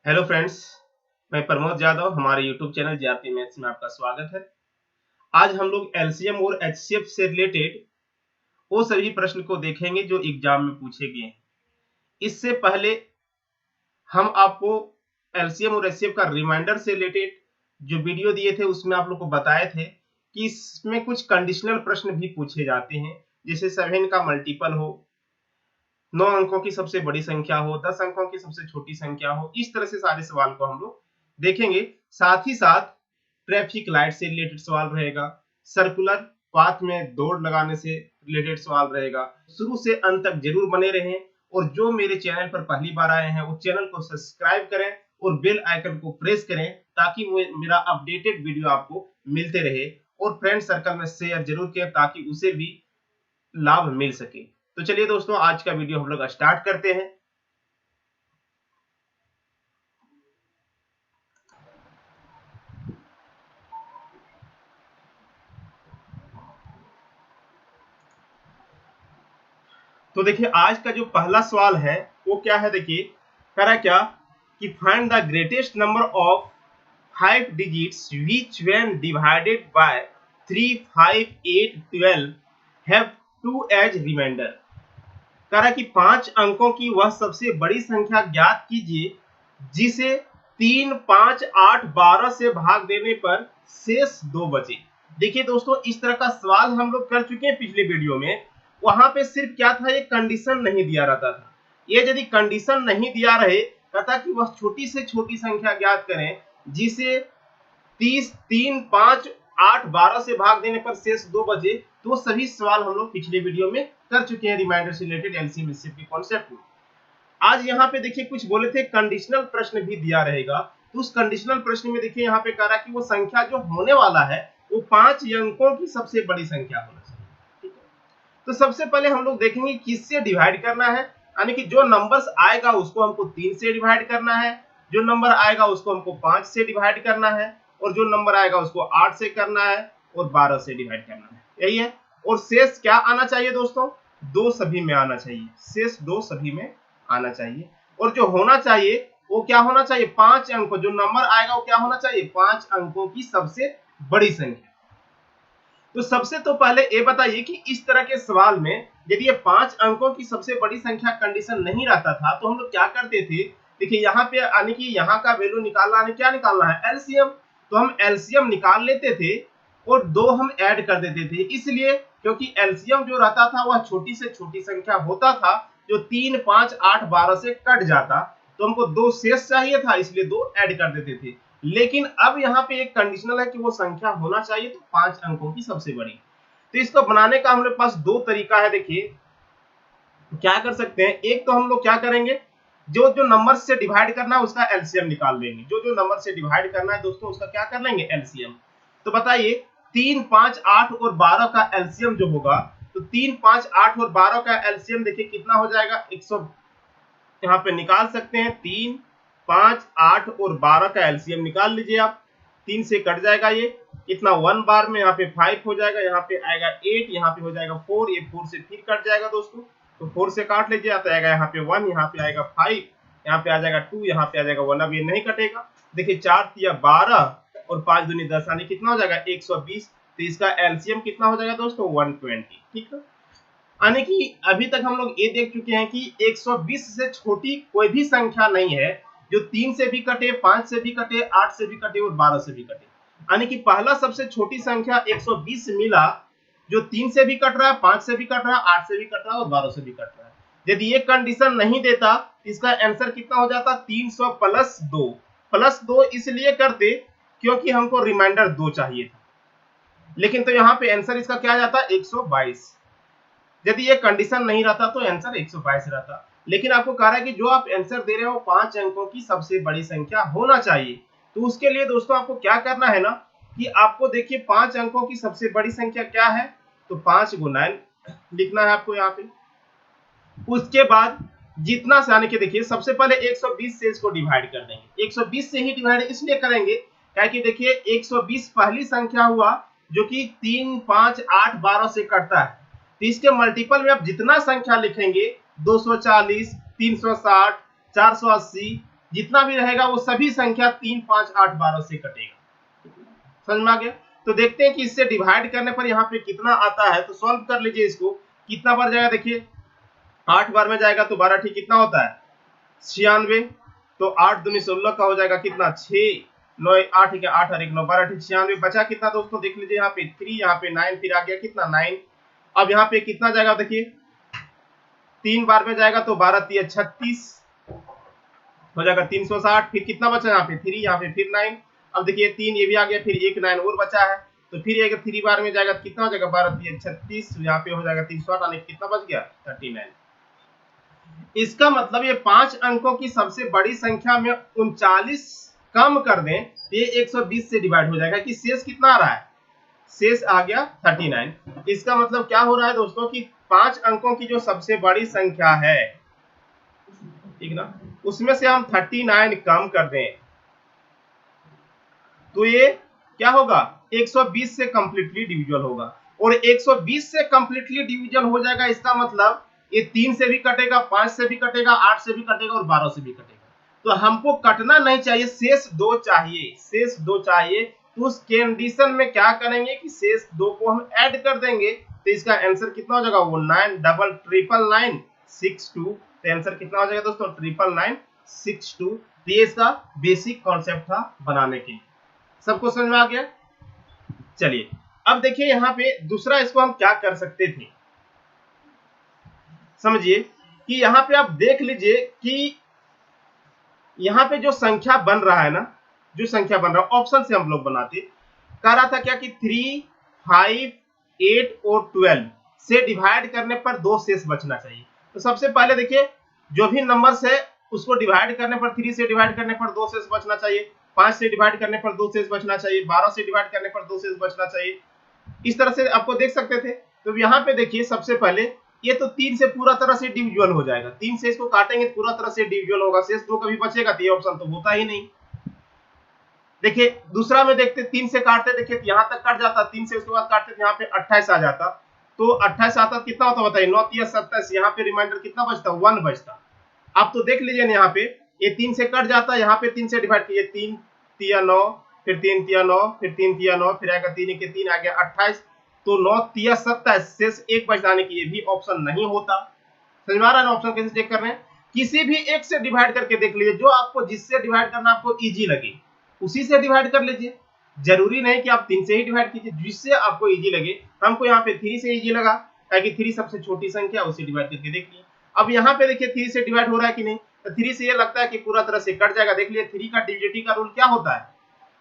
Hello friends, मैं प्रमोद यादव। हमारे YouTube channel GRP maths में आपका स्वागत है। आज हम लोग एलसीएम और एचसीएफ से रिलेटेड वो सभी प्रश्न को देखेंगे जो एग्जाम में पूछे गए हैं। इससे पहले हम आपको एलसीएम और एचसीएफ का रिमाइंडर से रिलेटेड जो वीडियो दिए थे उसमें आप लोग को बताए थे कि इसमें कुछ कंडीशनल प्रश्न भी पूछे जाते हैं, जैसे 7 का मल्टीपल हो, 9 अंकों की सबसे बड़ी संख्या हो, 10 अंकों की सबसे छोटी संख्या हो। इस तरह से सारे सवाल को हम लोग देखेंगे। साथ ही साथ ट्रैफिक लाइट से रिलेटेड सवाल रहेगा, सर्कुलर पाथ में दौड़ लगाने से रिलेटेड सवाल रहेगा। शुरू से अंत तक जरूर बने रहें और जो मेरे चैनल पर पहली बार आए हैं वो चैनल को सब्सक्राइब करें और बेल आइकन को प्रेस करें ताकि मेरा अपडेटेड वीडियो आपको मिलते रहे, और फ्रेंड सर्कल में शेयर जरूर करें ताकि उसे भी लाभ मिल सके। तो चलिए दोस्तों, आज का वीडियो हम लोग स्टार्ट करते हैं। तो देखिए, आज का जो पहला सवाल है वो क्या है। देखिए करा क्या कि find the greatest number of 5 digits which when divided by 3, 5, 8, 12 have 2 as remainder. करा कि 5 अंकों की वह सबसे बड़ी संख्या ज्ञात कीजिए जिसे 3, 5, 8, 12 से भाग देने पर शेष 2 बचे। देखिए दोस्तों, इस तरह का सवाल हम लोग कर चुके हैं पिछले वीडियो में। वहां पे सिर्फ क्या था, एक कंडीशन नहीं दिया रहता था। ये यदि कंडीशन नहीं दिया रहे, कहता कि वह छोटी से छोटी संख्या ज्ञात करें जिसे 30, 3, 5, 8, 12 से भाग देने पर शेष 2 बचे। तो सभी सवाल हम लोग पिछले वीडियो में कर चुके हैं रिमाइंडर से रिलेटेड एलसीएम एचसीएफ के कॉन्सेप्ट में। आज यहाँ पे देखिए कुछ बोले थे कंडीशनल प्रश्न भी दिया रहेगा, तो उस कंडीशनल प्रश्न में देखिए यहाँ पे कह रहा है कि वो संख्या जो होने वाला है वो 5 अंकों की सबसे बड़ी संख्या होना चाहिए। ठीक है, तो सबसे पहले हम लोग देखेंगे किससे डिवाइड करना है, यानी कि जो नंबर्स आएगा उसको हमको 3 से डिवाइड करना है, जो नंबर आएगा उसको हमको 5 से डिवाइड करना है, और जो नंबर आएगा उसको 8 से करना है, और 12 से डिवाइड करना है। यही है। और शेष क्या आना चाहिए दोस्तों, 2 सभी में आना चाहिए। शेष 2 सभी में आना चाहिए। और जो होना चाहिए वो क्या होना चाहिए, 5 अंकों, जो नंबर आएगा वो क्या होना चाहिए, 5 अंकों की सबसे बड़ी संख्या। तो सबसे तो पहले ये बताइए कि इस तरह के सवाल में यदि ये 5 अंकों की सबसे बड़ी संख्या कंडीशन नहीं रहता था तो हम लोग क्या करते थे। देखिए यहाँ पे यानी कि यहाँ का वैल्यू निकालना है, क्या निकालना है, एलसीएम। तो हम एलसीएम निकाल लेते थे और 2 हम ऐड कर देते थे, इसलिए क्योंकि एलसीएम जो रहता था वह छोटी से छोटी संख्या होता था जो 3, 5, 8, 12 से कट जाता। तो हमको 2 शेष चाहिए था, इसलिए 2 ऐड कर देते थे। लेकिन अब यहाँ पे एक कंडीशनल है कि वो संख्या होना चाहिए तो 5 अंकों की सबसे बड़ी। तो इसको बनाने का हम लोग पास 2 तरीका है। देखिए क्या कर सकते हैं, एक तो हम लोग क्या करेंगे, जो जो नंबर से डिवाइड करना है उसका एलसीएम निकाल लेंगे। जो जो नंबर से डिवाइड करना है दोस्तों उसका क्या कर लेंगे, एलसीएम। तो बताइए 3, 5, 8 और 12 का एलसीएम जो होगा, तो 3, 5, 8 और 12 का एलसीएम देखिए कितना हो जाएगा, 100। यहाँ पे निकाल सकते हैं 3, 5, 8 और 12 का एलसीएम निकाल लीजिए आप। 3 से कट जाएगा ये कितना, 1 बार में यहाँ पे 5 हो जाएगा, यहाँ पे आएगा 8, यहाँ पे हो जाएगा 4, ये 4 से फिर कट जाएगा दोस्तों। तो 4 से काट लीजिए, आता आएगा यहाँ पे 1, यहाँ पे आएगा 5, यहाँ पे आ जाएगा 2, यहाँ पे आ जाएगा 1। अब ये नहीं कटेगा। देखिए 4 या 12 और 5 दूनी 10, यानी कितना हो जाएगा, 120। तो इसका एलसीएम कितना हो जाएगा दोस्तों, 120। ठीक है, यानी कि अभी तक हम लोग ये देख चुके हैं कि 120 से छोटी कोई भी संख्या नहीं है जो 3 से भी कटे, 5 से भी कटे, 8 से भी कटे और 12 से भी कटे। यानी कि पहला सबसे छोटी संख्या 120 मिला जो 3 से भी कट रहा है, 5 से भी कट रहा है, 8 से भी कट रहा है और 12 से भी कट रहा है। यदि ये कंडीशन नहीं देता इसका आंसर कितना हो जाता, 300 प्लस 2। प्लस 2 इसलिए करते क्योंकि हमको रिमाइंडर 2 चाहिए था, लेकिन तो यहाँ पे आंसर इसका क्या जाता, 122। यदि ये कंडीशन नहीं रहता तो आंसर 122 रहता। लेकिन आपको कह रहा है कि जो आप आंसर दे रहे हो 5 अंकों की सबसे बड़ी संख्या होना चाहिए। तो उसके लिए दोस्तों आपको क्या करना है ना, कि आपको देखिए 5 अंकों की सबसे बड़ी संख्या क्या है, तो 5 × 9 लिखना है आपको यहाँ पे। उसके बाद जितना से, यानी कि देखिए सबसे पहले 120 से इसको डिवाइड कर देंगे। 120 से ही डिवाइड इसलिए करेंगे क्योंकि देखिए 120 पहली संख्या हुआ जो कि 3, 5, 8, 12 से कटता है। तो इसके मल्टीपल में आप जितना संख्या लिखेंगे, 240, 360, 480, जितना भी रहेगा वो सभी संख्या 3, 5, 8, 12 से कटेगा। समझ में आ गया? तो देखते हैं कि इससे डिवाइड करने पर यहाँ पे कितना आता है। तो सॉल्व कर लीजिए इसको, कितना बार जाएगा देखिए, 8 बार में जाएगा तो 12 ठीक कितना होता है 96। तो 8 दूनी 16 का हो जाएगा कितना 6, 9 8 ठीक है 8 और 1 9 12 ठीक 96। बचा कितना दोस्तों देख लीजिए, यहाँ पे 3, यहाँ पे 9, फिर आ गया कितना 9। अब यहाँ पे कितना जाएगा देखिए, 3 बार में जाएगा तो 12 3 36 हो जाएगा 360। फिर कितना बचा यहाँ पे 3, यहाँ पे फिर 9। अब देखिए 3 ये भी आ गया, फिर एक 9 और बचा है, तो फिर एक 3 बार में जाएगा कितना हो जाएगा 12 3 36, यहाँ पे हो जाएगा 360 आने कितना बच गया 39। इसका मतलब ये 5 अंकों की सबसे बड़ी संख्या में 39 कम कर दें तो ये 120 से डिवाइड हो जाएगा कि शेष कितना आ रहा है, शेष आ गया 39। इसका मतलब क्या हो रहा है दोस्तों कि 5 अंकों की जो सबसे बड़ी संख्या है, ठीक ना, उसमें से हम 39 कम कर दें तो ये क्या होगा 120 से कंप्लीटली डिविजिबल होगा। और 120 से कंप्लीटली डिविजिबल हो जाएगा, इसका मतलब ये 3 से भी कटेगा, 5 से भी कटेगा, 8 से भी कटेगा और 12 से भी कटेगा। तो हमको कटना नहीं चाहिए, शेष 2 चाहिए, शेष 2 चाहिए। तो उस कंडीशन में क्या करेंगे कि शेष 2 को हम ऐड कर देंगे, तो इसका आंसर कितना हो जाएगा वो 9 डबल 999 62। तो आंसर कितना हो जाएगा दोस्तों 999 62। तो ये इसका बेसिक कॉन्सेप्ट था बनाने के। सबको समझ में आ गया? चलिए अब देखिए यहाँ पे दूसरा इसको हम क्या कर सकते थे, समझिए कि यहाँ पे आप देख लीजिए कि यहाँ पे जो संख्या बन रहा है ना, जो संख्या बन रहा है ऑप्शन से हम लोग बनाते, कह रहा था क्या कि 3, 5, 8 और 12 से डिवाइड करने पर 2 शेष बचना चाहिए। तो सबसे पहले देखिए जो भी नंबर्स है उसको डिवाइड करने पर 3 से डिवाइड करने पर 2 शेष बचना चाहिए, 5 से डिवाइड करने पर 2 शेष बचना चाहिए, 12 से डिवाइड करने पर 2 शेष बचना चाहिए। इस तरह से आपको देख सकते थे। तो यहाँ पे देखिए सबसे पहले ये तो 3 से पूरा तरह से डिविजुअल हो जाएगा, 3 से इसको काटेंगे पूरा तरह से डिविजुअल होगा, शेष 2 कभी बचेगा तो ये ऑप्शन तो होता ही नहीं। देखिए दूसरा में देखते 3 से काटते, देखिए यहाँ तक कट जाता, 3 से उसके बाद काटते यहाँ पे 28 आ जाता। तो 28 आता कितना होता बताइए 9 3 27, यहाँ पे रिमाइंडर कितना बचता 1 बचता। आप तो देख लीजिए यहाँ पे ये 3 से कट जाता, यहाँ पे 3 से डिवाइड कीजिए 3 3 9, फिर 3 3 9, फिर 3 3 9, फिर आएगा 3 के 3 आ गया 28। तो 9 3 27 शेष 1 बचने की ये भी ऑप्शन नहीं होता। समझ में आ रहा है ना? ऑप्शन कैसे चेक कर रहे हैं, किसी भी एक से डिवाइड करके देख लीजिए, जो आपको जिससे डिवाइड करना आपको इजी लगे उसी से डिवाइड कर लीजिए। जरूरी नहीं कि आप 3 से ही डिवाइड कीजिए, जिससे आपको इजी लगे। हमको यहाँ पे 3 से इजी लगा ताकि 3 सबसे छोटी संख्या, उसे डिवाइड करके देख लिए। अब यहाँ पे देखिए 3 से डिवाइड हो रहा है कि नहीं, तो 3 से ये लगता है कि पूरा तरह से कट जाएगा। देख लिए 3 का डिविजिबिलिटी का रूल क्या होता है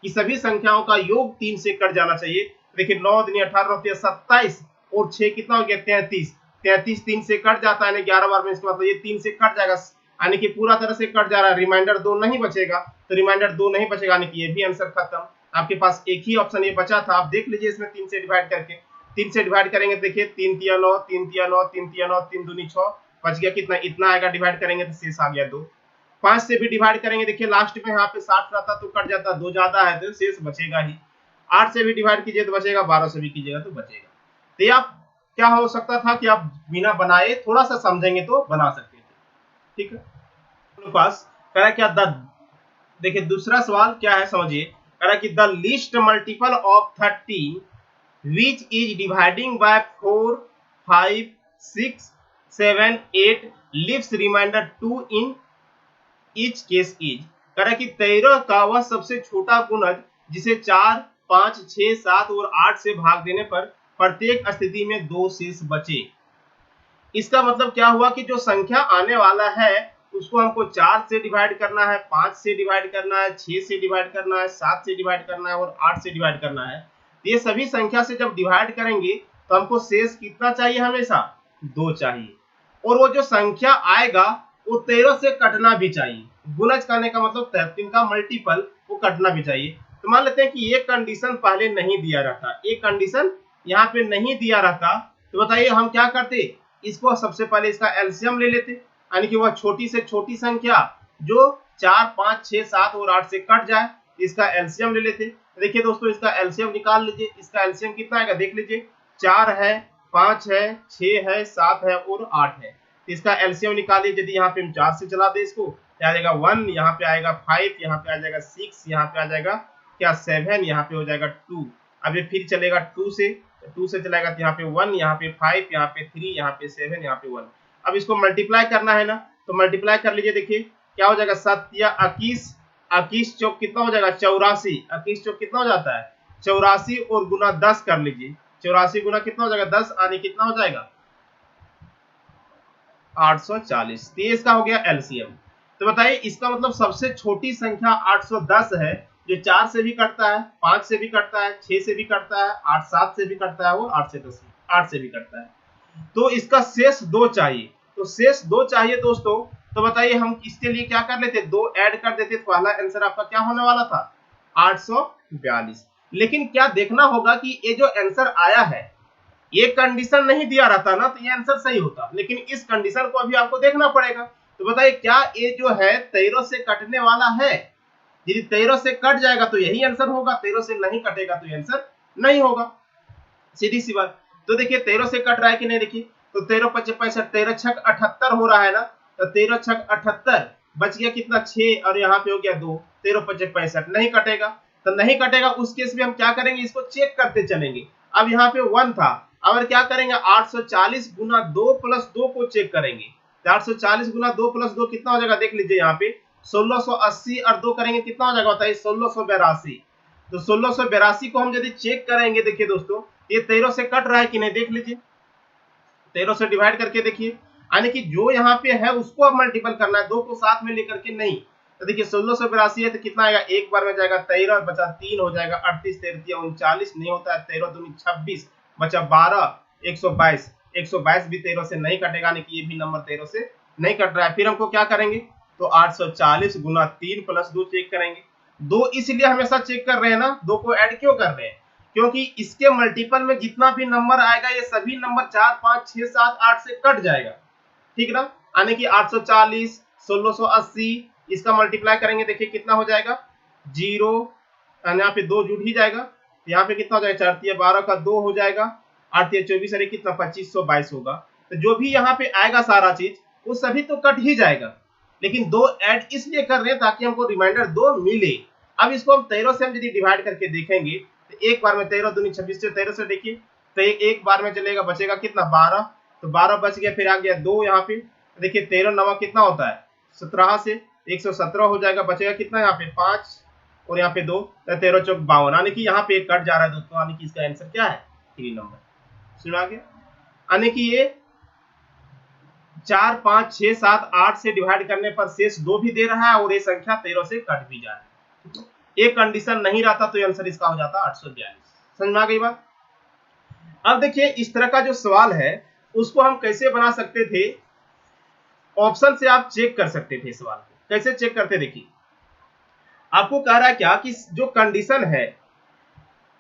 कि सभी संख्याओं का योग 3 से कट जाना चाहिए। देखिए 9 दूनी 18 27 और 6 कितना हो गया 33, 33 3 से कट जाता है 11 बार में, इसका मतलब ये 3 से कट जाएगा, यानी कि पूरा तरह से कट जा रहा है। रिमाइंडर 2 नहीं बचेगा, तो रिमाइंडर 2 नहीं बचेगा, यानी कि ये भी आंसर खत्म। आपके पास एक ही ऑप्शन ये बचा था, आप देख लीजिए इसमें 3 से डिवाइड करके। 3 से डिवाइड करेंगे देखिए 3 3 9, 3 3 9, 3 3 9, 3 दूनी 6 बच गया कितना, इतना आएगा। डिवाइड करेंगे तो शेष आ गया 2। 5 से भी डिवाइड करेंगे, देखिए लास्ट में यहाँ पे 60 रहता तो कट जाता, 2 ज्यादा है तो शेष बचेगा ही। 8 से भी डिवाइड कीजिए तो बचेगा, 12 से भी कीजिएगा तो बचेगा। तो ये आप क्या हो सकता था कि आप बिना बनाए थोड़ा सा समझेंगे तो बना सकते थे, ठीक है। पास कह रहा क्या देखिए दूसरा सवाल क्या है समझिए, कह रहा कि the least multiple of 13 which is dividing by 4 5 6 7 8 leaves remainder 2 in each case is. कह रहा कि 13 का वह सबसे छोटा गुणज जिसे 4 5 6 7 और 8 से भाग देने पर प्रत्येक स्थिति में 2 शेष बचे। इसका मतलब क्या हुआ कि जो संख्या आने वाला है उसको हमको 4 से डिवाइड करना है, 5 से डिवाइड करना है, 6 से डिवाइड करना है, 7 से डिवाइड करना है और 8 से डिवाइड करना है। ये सभी संख्या से जब डिवाइड करेंगे तो हमको शेष कितना चाहिए, हमेशा 2 चाहिए। और वो जो संख्या आएगा वो 13 से कटना भी चाहिए। गुणज करने का मतलब 13 का मल्टीपल वो कटना भी चाहिए। तो मान लेते हैं कि ये कंडीशन पहले नहीं दिया रहता, एक कंडीशन यहाँ पे नहीं दिया रहता, तो बताइए हम क्या करते, इसको सबसे पहले इसका एलसीएम ले लेते, यानी कि वह छोटी से छोटी संख्या जो 4 5 6 7 और 8 से कट जाए, इसका एलसीएम ले लेते। देखिए दोस्तों इसका एलसीएम निकाल लीजिए, इसका एलसीएम कितना आएगा देख लीजिए, 4 है, 5 है, 6 है, 7 है और 8 है। इसका एलसीएम निकालिए। यदि यहाँ पे हम 4 से चला दे इसको, आ जाएगा 1, यहाँ पे आएगा 5, यहाँ पे आ जाएगा 6, यहाँ पे आ जाएगा क्या 7, यहाँ पे हो जाएगा 2। अब ये फिर चलेगा 2 से चलेगा तो यहाँ पे 1, यहाँ पे 5, यहाँ पे 3, यहाँ पे 7, यहाँ पे 1। अब इसको मल्टीप्लाई करना है ना, तो मल्टीप्लाई कर लीजिए। देखिए क्या हो जाएगा, 7 या 21, 21 चौक कितना हो जाएगा 84, 21 चौक कितना हो जाता है 84 और गुना 10 कर लीजिए। 84 गुना कितना हो जाएगा 10, आने कितना हो जाएगा 840। तो ये इसका हो गया एलसीएम। तो बताइए इसका मतलब सबसे छोटी संख्या 810 है, जो 4 से भी कटता है, 5 से भी कटता है, 6 से भी कटता है, 8 7 से भी कटता है और 8 से भी कटता है। तो इसका शेष 2 चाहिए। तो शेष 2 चाहिए दोस्तों। तो बताइए हम इसके लिए क्या कर लेते, 2 ऐड कर देते, तो पहला आंसर आपका क्या होने वाला था 842। लेकिन क्या देखना होगा कि ये जो आंसर आया है, ये कंडीशन नहीं दिया रहता ना तो ये आंसर सही होता, लेकिन इस कंडीशन को अभी आपको देखना पड़ेगा। तो बताइए क्या ये जो है 13 से कटने वाला है? यदि 13 से कट जाएगा तो यही आंसर होगा, 13 से नहीं कटेगा तो ये आंसर नहीं होगा, सीधी सी बात। तो देखिए 13 से कट रहा है कि नहीं, देखिए तो 13 5 65, 13 छक 78 हो रहा है ना, तो 13 छक 78 बच गया कितना 6 और यहाँ पे हो गया 2, 13 5 65 नहीं कटेगा। तो नहीं कटेगा उस केस में हम क्या करेंगे, इसको चेक करते चलेंगे। अब यहाँ पे 1 था, अब क्या करेंगे 840 गुना 2 प्लस 2 को चेक करेंगे। 840 गुना 2 प्लस 2 कितना हो जाएगा, देख लीजिए यहाँ पे 1680 और 2 करेंगे कितना हो जाएगा बताइए 1682। तो 1682 को हम यदि चेक करेंगे, देखिए दोस्तों ये 13 से कट रहा है कि नहीं, देख लीजिए 13 से डिवाइड करके देखिए, यानी कि जो यहाँ पे है उसको अब मल्टीपल करना है, 2 को साथ में लेकर के नहीं। तो देखिए 1682 है तो कितना आएगा, एक बार में जाएगा 13 बचा 3 हो जाएगा 38, 13 39 नहीं होता है, 13 दूनी 26 बचा 12, 122, 122 भी 13 से नहीं कटेगा, यानी कि ये भी नंबर 13 से नहीं कट रहा है। फिर हमको क्या करेंगे, तो 840 गुना 3 प्लस 2 चेक करेंगे। 2 इसलिए हमेशा चेक कर रहे हैं ना, 2 को ऐड क्यों कर रहे हैं, क्योंकि इसके मल्टीपल में जितना भी नंबर आएगा ये सभी नंबर 4 5 6 7 8 से कट जाएगा, ठीक ना। यानी कि 840 1680 इसका मल्टीप्लाई करेंगे, देखिए कितना हो जाएगा 0, यहाँ पे 2 जुड़ ही जाएगा, यहाँ पे कितना हो जाएगा 4 3 12 का 2 हो जाएगा, 8 3 24 अरे कितना 2522 होगा। तो जो भी यहाँ पे आएगा सारा चीज वो सभी तो कट ही जाएगा, लेकिन 2 ऐड इसलिए कर रहे हैं ताकि हमको रिमाइंडर 2 मिले। अब इसको हम 13 से हम यदि डिवाइड करके देखेंगे तो एक बार में 13 दूनी 26 से 13 से देखिए तो एक बार में चलेगा, बचेगा कितना 12, तो 12 बच गया, फिर आ गया 2 यहाँ पे, देखिए 13 9 कितना होता है 17 से 117 हो जाएगा, बचेगा कितना यहाँ पे 5 और यहाँ पे 2, 13 चौक 52, यानी कि यहाँ पे एक कट जा रहा है दोस्तों, यानी कि इसका आंसर क्या है 3 नंबर। सुना गया, यानी कि ये 4 5 6 7 8 से डिवाइड करने पर शेष 2 भी दे रहा है और ये संख्या 13 से कट भी जा रहा है। एक कंडीशन नहीं रहता तो आंसर इसका हो जाता 842। समझ में आ गई बात। अब देखिए इस तरह का जो सवाल है उसको हम कैसे बना सकते थे, ऑप्शन से आप चेक कर सकते थे। सवाल को कैसे चेक करते, देखिए आपको कह रहा है क्या कि जो कंडीशन है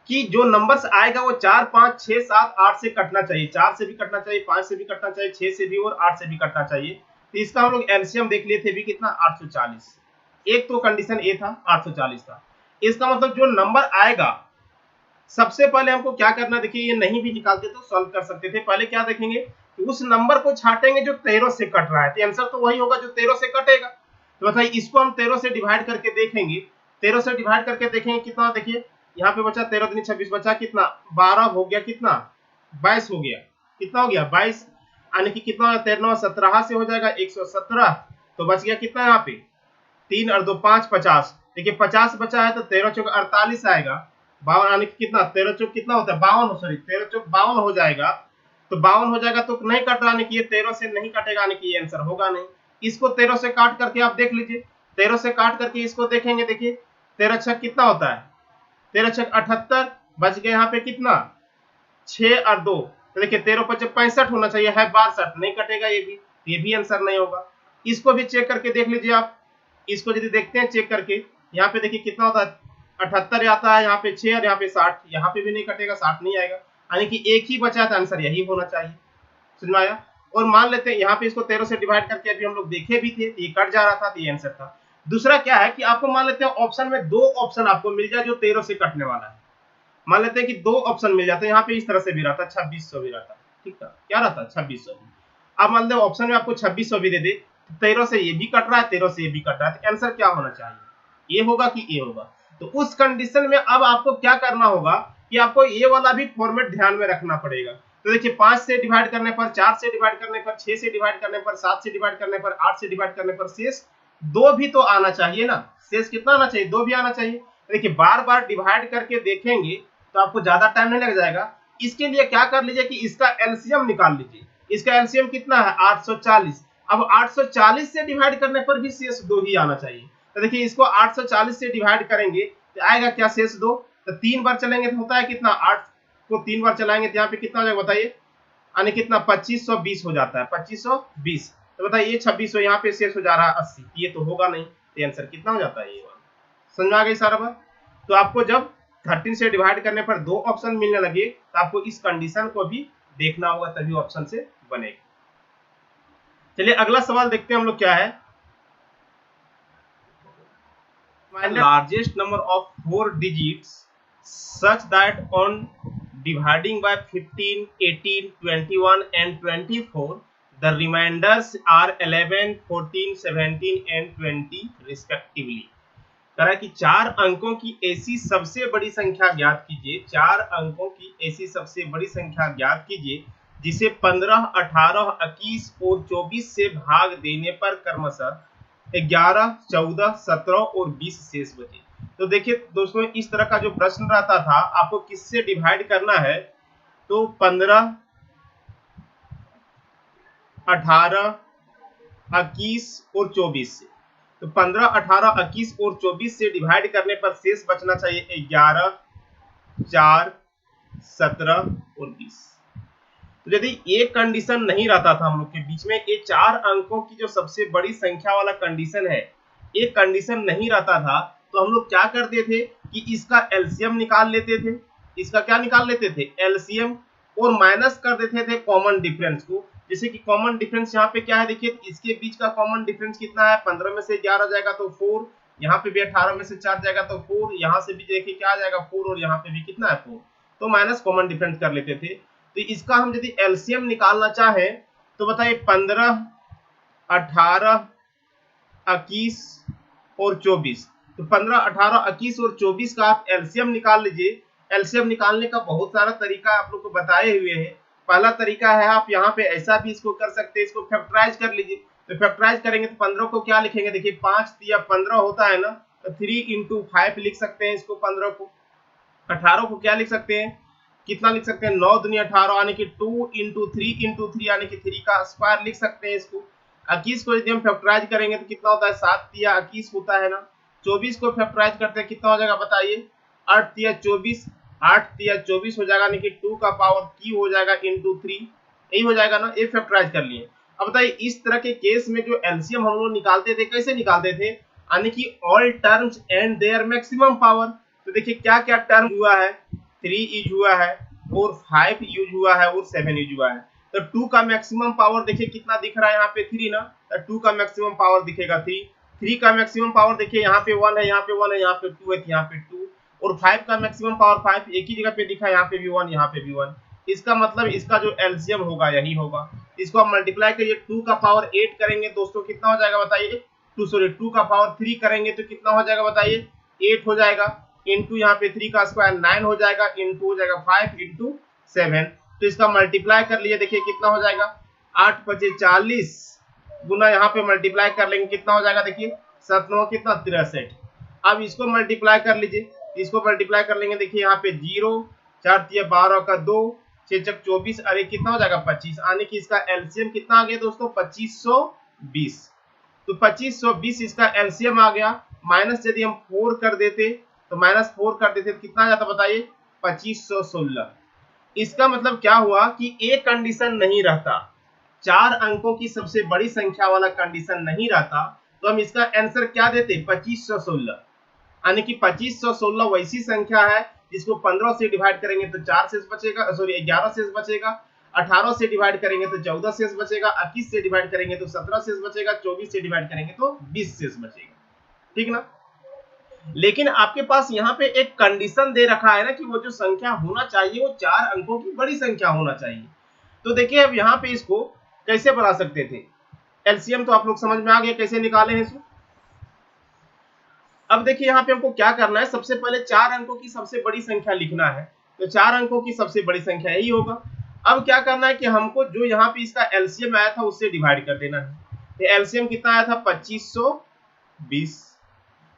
कि जो नंबर्स आएगा वो 4 5 6 7 8 से कटना चाहिए, 4 से भी कटना चाहिए, 5 से भी कटना चाहिए, 6 से भी और 8 से भी कटना चाहिए। तो इसका हम लोग एलसीएम देख लिए थे भी कितना 840, एक तो कंडीशन ए था 840 था। इसका मतलब जो नंबर आएगा सबसे पहले हमको क्या करना, देखिए ये नहीं भी निकालते तो सॉल्व कर सकते थे। पहले क्या देखेंगे कि उस नंबर को छाटेंगे जो 13 से कट रहा है, तो आंसर तो वही होगा जो 13 से कटेगा। तो बताइए इसको हम 13 से डिवाइड करके देखेंगे, 13 से डिवाइड करके देखेंगे कितना, देखिए यहाँ पे बचा 13 दूनी 26 बचा कितना 12 हो गया, कितना 22 हो गया, कितना हो गया 22, यानी कि कितना 13 17 से हो जाएगा 117, तो बच गया कितना यहाँ पे 3 और 2 5 50, देखिए 50 बचा है तो 13 चौक 48 आएगा, 52 यानी कि कितना 13 चौक कितना होता है 52, सॉरी 13 चौक 52 हो जाएगा। तो 52 हो जाएगा तो नहीं कट रहा, यानी कि ये 13 से नहीं कटेगा, यानी कि ये आंसर होगा नहीं। इसको 13 से काट करके आप देख लीजिए, 13 से काट करके इसको देखेंगे, देखिए 13 छक कितना होता है 13 छक 78, बच गया यहाँ पे कितना 6 और 2, तो देखिए 13 5 65 होना चाहिए, है 62, नहीं कटेगा, ये भी आंसर नहीं होगा। इसको भी चेक करके देख लीजिए आप, इसको यदि देखते हैं चेक करके, यहाँ पे देखिए कितना होता है 78 आता है, यहाँ पे 6 और यहाँ पे 60, यहाँ पे भी नहीं कटेगा, 60 नहीं आएगा, यानी कि एक ही बचा था, आंसर यही होना चाहिए। समझ में आया। और मान लेते हैं यहाँ पे इसको 13 से डिवाइड करके अभी हम लोग देखे भी थे, ये कट जा रहा था, तो ये आंसर था। दूसरा क्या है कि आपको मान लेते हैं ऑप्शन में 2 ऑप्शन आपको मिल जाए जो 13 से कटने वाला है। मान लेते हैं कि 2 ऑप्शन मिल जाते हैं, यहाँ पे इस तरह से भी रहता 2600 भी रहता, ठीक था, क्या रहता 2600। अब मान लो ऑप्शन में आपको 2600 भी दे दे, 13 से ये भी कट रहा है, 13 से ये भी कट रहा है, तो आंसर क्या होना चाहिए, ये होगा कि ये होगा। तो उस कंडीशन में अब आपको क्या करना होगा कि आपको ये वाला भी फॉर्मेट ध्यान में रखना पड़ेगा। तो देखिए 5 से डिवाइड करने पर, 4 से डिवाइड करने पर, 6 से डिवाइड करने पर, 7 से डिवाइड करने पर, 8 से डिवाइड करने पर शेष 2 भी तो आना चाहिए ना। शेष कितना आना चाहिए, 2 भी आना चाहिए। देखिए बार बार डिवाइड करके देखेंगे तो आपको ज्यादा टाइम नहीं लग जाएगा। इसके लिए क्या कर लीजिए कि इसका एलसीएम निकाल लीजिए। इसका एलसीएम कितना है 840। अब 840 से डिवाइड करने पर भी शेष 2 ही आना चाहिए। तो देखिए इसको 840 से डिवाइड करेंगे तो आएगा क्या, शेष 2। तो 3 बार चलेंगे तो होता है कितना, 8 को 3 बार चलाएंगे तो यहाँ पे कितना हो जाएगा बताइए, यानी कितना 2520 हो जाता है, 2520। तो बताइए ये 2600 यहाँ पे शेष हो जा रहा है 80, ये तो होगा नहीं। तो आंसर कितना हो जाता है, ये वाला। समझ में आ गई सारा बात। तो आपको जब 13 से डिवाइड करने पर 2 ऑप्शन मिलने लगे तो आपको इस कंडीशन को भी देखना होगा, तभी ऑप्शन से बनेगा। चलिए अगला सवाल देखते हैं हम लोग क्या है। Largest number of 4 digits such that on dividing by 15, 18, 21 and 24 the remainders are 11, 14, 17 and 20 respectively। कह रहा है कि 4 अंकों की ऐसी सबसे बड़ी संख्या ज्ञात कीजिए, 4 अंकों की ऐसी सबसे बड़ी संख्या ज्ञात कीजिए जिसे 15, 18, 21 और 24 से भाग देने पर क्रमशः 11, 14, 17 और 20 शेष बचे। तो देखिए दोस्तों इस तरह का जो प्रश्न रहता था, आपको किससे डिवाइड करना है, तो 15, 18, 21 और 24 से। तो 15, 18, 21 और 24 से डिवाइड करने पर शेष बचना चाहिए 11, 4, 17 और 20। तो यदि ये कंडीशन नहीं रहता था हम लोग के बीच में, ये 4 अंकों की जो सबसे बड़ी संख्या वाला कंडीशन है, ये कंडीशन नहीं रहता था, तो हम लोग क्या करते थे कि इसका एलसीएम निकाल लेते थे। इसका क्या निकाल लेते थे, एलसीएम, और माइनस कर देते थे कॉमन डिफरेंस को। जैसे कि कॉमन डिफरेंस यहाँ पे क्या है, देखिए इसके बीच का कॉमन डिफरेंस कितना है, 15 में से 11 जाएगा तो 4, यहाँ पे भी 18 में से 4 जाएगा तो 4, यहाँ से भी देखिए क्या आ जाएगा 4, और यहाँ पे भी कितना है 4, तो माइनस कॉमन डिफरेंस कर लेते थे। तो इसका हम यदि एलसीएम निकालना चाहें तो बताइए 15, 18, 21 और 24। तो 15, 18, 21 और 24 का आप एलसीएम निकाल लीजिए। एलसीएम निकालने का बहुत सारा तरीका आप लोग को बताए हुए हैं। पहला तरीका है आप यहाँ पे ऐसा भी इसको कर सकते हैं, इसको फैक्टराइज कर लीजिए। तो फैक्टराइज करेंगे तो 15 को क्या लिखेंगे, देखिए 5 या 15 होता है ना, तो 3 into 5 लिख सकते हैं इसको 15 को। 18 को क्या लिख सकते हैं, कितना लिख सकते हैं, 9 दूनी 18 यानी कि 2 into 3 into 3 यानी कि 3 का स्क्वायर लिख सकते हैं इसको। 21 को यदि हम फैक्टराइज करेंगे तो कितना होता है, 7 या 21 होता है ना। 24 को फैक्टराइज करते हैं कितना हो जाएगा बताइए, 8 या 24, 8 या 24 हो जाएगा, यानी कि 2 का पावर की हो जाएगा into 3, यही हो जाएगा ना, ये फैक्टराइज कर लिए। अब बताइए इस तरह के केस में जो एलसीएम हम लोग निकालते थे, कैसे निकालते थे, यानी कि all terms and their maximum power. तो देखिए क्या क्या टर्म हुआ है, 3 यूज हुआ है और 5 यूज हुआ है और 7 यूज हुआ है। तो 2 का मैक्सिमम पावर देखिए कितना दिख रहा है यहाँ पे 3 ना, तो 2 का मैक्सिमम पावर दिखेगा 3। 3 का मैक्सिमम पावर देखिए यहाँ पे 1 है, यहाँ पे 1 है, यहाँ पे 2 है, यहाँ पे 2। और 5 का मैक्सिमम पावर 5 एक ही जगह पे दिखा है, यहाँ पे भी 1, यहाँ पे भी 1। इसका मतलब इसका जो एलसीएम होगा यही होगा। इसको आप मल्टीप्लाई करिए, 2 का पावर 8 करेंगे दोस्तों कितना हो जाएगा बताइए, 2 का पावर 3 करेंगे तो कितना हो जाएगा बताइए, 8 हो जाएगा, इंटू यहाँ पे 3 का स्क्वायर 9 हो जाएगा, इंटू हो जाएगा 5 इंटू 7। तो इसका मल्टीप्लाई कर लिए, देखिए कितना हो जाएगा, 8 × 5 = 40 गुना यहाँ पे मल्टीप्लाई कर लेंगे कितना हो जाएगा, देखिए 7 9 कितना 63। अब इसको मल्टीप्लाई कर लीजिए, इसको मल्टीप्लाई कर लेंगे, देखिए यहाँ पे 0, 4 × 12 का 2, 6 × 24, अरे कितना हो जाएगा 25, यानी कि इसका एलसीएम कितना आ गया दोस्तों 2520। तो 2520 इसका एलसीएम आ गया। माइनस यदि हम 4 कर देते तो -4 कर देते तो कितना आ जाता बताइए, 2516। इसका मतलब क्या हुआ कि एक कंडीशन नहीं रहता, 4 अंकों की सबसे बड़ी संख्या वाला कंडीशन नहीं रहता, तो हम इसका आंसर क्या देते 2516। यानी कि 2516 वैसी संख्या है जिसको 15 से डिवाइड करेंगे तो 4 शेष बचेगा, सॉरी 11 शेष बचेगा, 18 से डिवाइड करेंगे तो 14 शेष बचेगा, 21 से डिवाइड करेंगे तो 17 शेष बचेगा, 24 से डिवाइड करेंगे तो 20 शेष बचेगा, ठीक ना। लेकिन आपके पास यहाँ पे एक कंडीशन दे रखा है ना कि वो जो संख्या होना चाहिए वो 4 अंकों की बड़ी संख्या होना चाहिए। तो देखिए अब यहाँ पे इसको कैसे बना सकते थे? एलसीएम तो आप लोग समझ में आ गए कैसे निकाले हैं इसको। अब देखिए यहाँ पे हमको क्या करना है, सबसे पहले 4 अंकों की सबसे बड़ी संख्या लिखना है, तो 4 अंकों की सबसे बड़ी संख्या यही होगा। अब क्या करना है कि हमको जो यहाँ पे इसका एलसीएम आया था उससे डिवाइड कर देना है। तो एलसीएम कितना आया था 2520,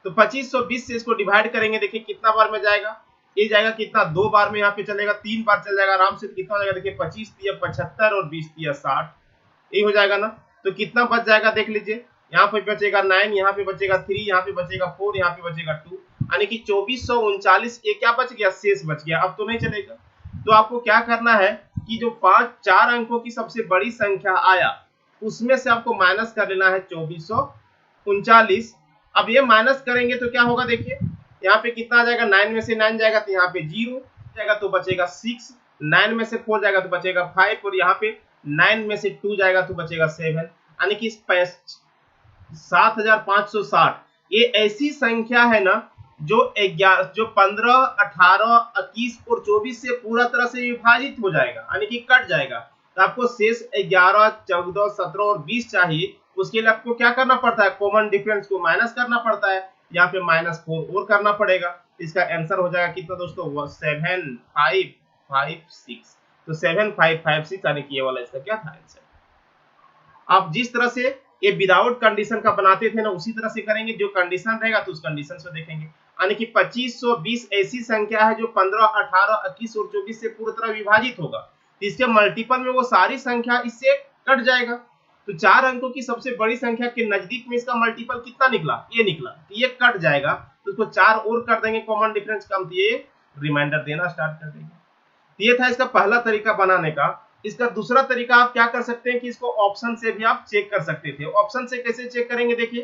तो 2520 से इसको डिवाइड करेंगे, देखिए कितना बार में जाएगा, ये जाएगा कितना 2 बार में, यहाँ पे चलेगा 3 बार चल जाएगा आराम से। कितना हो जाएगा देखिए 25 तिया 75 और 20 तिया 60, ये हो जाएगा ना। तो कितना बच जाएगा देख लीजिए, यहाँ पे बचेगा 9, यहाँ पे बचेगा 3, यहाँ पे बचेगा 4, यहाँ पे बचेगा 2, यानी कि 2439 ये क्या बच गया, शेष बच गया। अब तो नहीं चलेगा, तो आपको क्या करना है कि जो 4 अंकों की सबसे बड़ी संख्या आया उसमें से आपको माइनस कर लेना है 2439। अब ये माइनस करेंगे तो क्या होगा देखिए, यहाँ पे कितना आ जाएगा, 9 में से 9 जाएगा तो यहाँ पे 0 जाएगा तो बचेगा 6, 9 में से 4 जाएगा तो बचेगा 5, और यहाँ पे 9 में से 2 जाएगा तो बचेगा 7, यानी कि 7560। ये ऐसी संख्या है ना जो 15, 18, 21 और 24 से पूरा तरह से विभाजित हो जाएगा, यानी कि कट जाएगा। तो आपको शेष 11, 14, 17 और 20 चाहिए, उसके लिए आपको क्या करना पड़ता है, कॉमन डिफरेंस को माइनस करना पड़ता है, यहाँ पे -4 और करना पड़ेगा। इसका आंसर हो जाएगा कितना दोस्तों, 7556। तो 7556 यानी कि ये वाला इसका क्या था आंसर। आप जिस तरह से ये विदाउट कंडीशन का बनाते थे ना उसी तरह से करेंगे, जो कंडीशन रहेगा तो उस कंडीशन से देखेंगे। यानी कि 2520 ऐसी संख्या है जो 15, 18, 21 और 24 से पूरी तरह विभाजित होगा, तो इसके मल्टीपल में वो सारी संख्या इससे कट जाएगा। तो 4 अंकों की सबसे बड़ी संख्या के नजदीक में इसका मल्टीपल कितना निकला, ये निकला, तो ये कट जाएगा, तो उसको 4 और कर देंगे, कॉमन डिफरेंस कम, तो ये रिमाइंडर देना स्टार्ट कर देंगे। तो ये था इसका पहला तरीका बनाने का। इसका दूसरा तरीका आप क्या कर सकते हैं कि इसको ऑप्शन से भी आप चेक कर सकते थे। ऑप्शन से कैसे चेक करेंगे देखिए,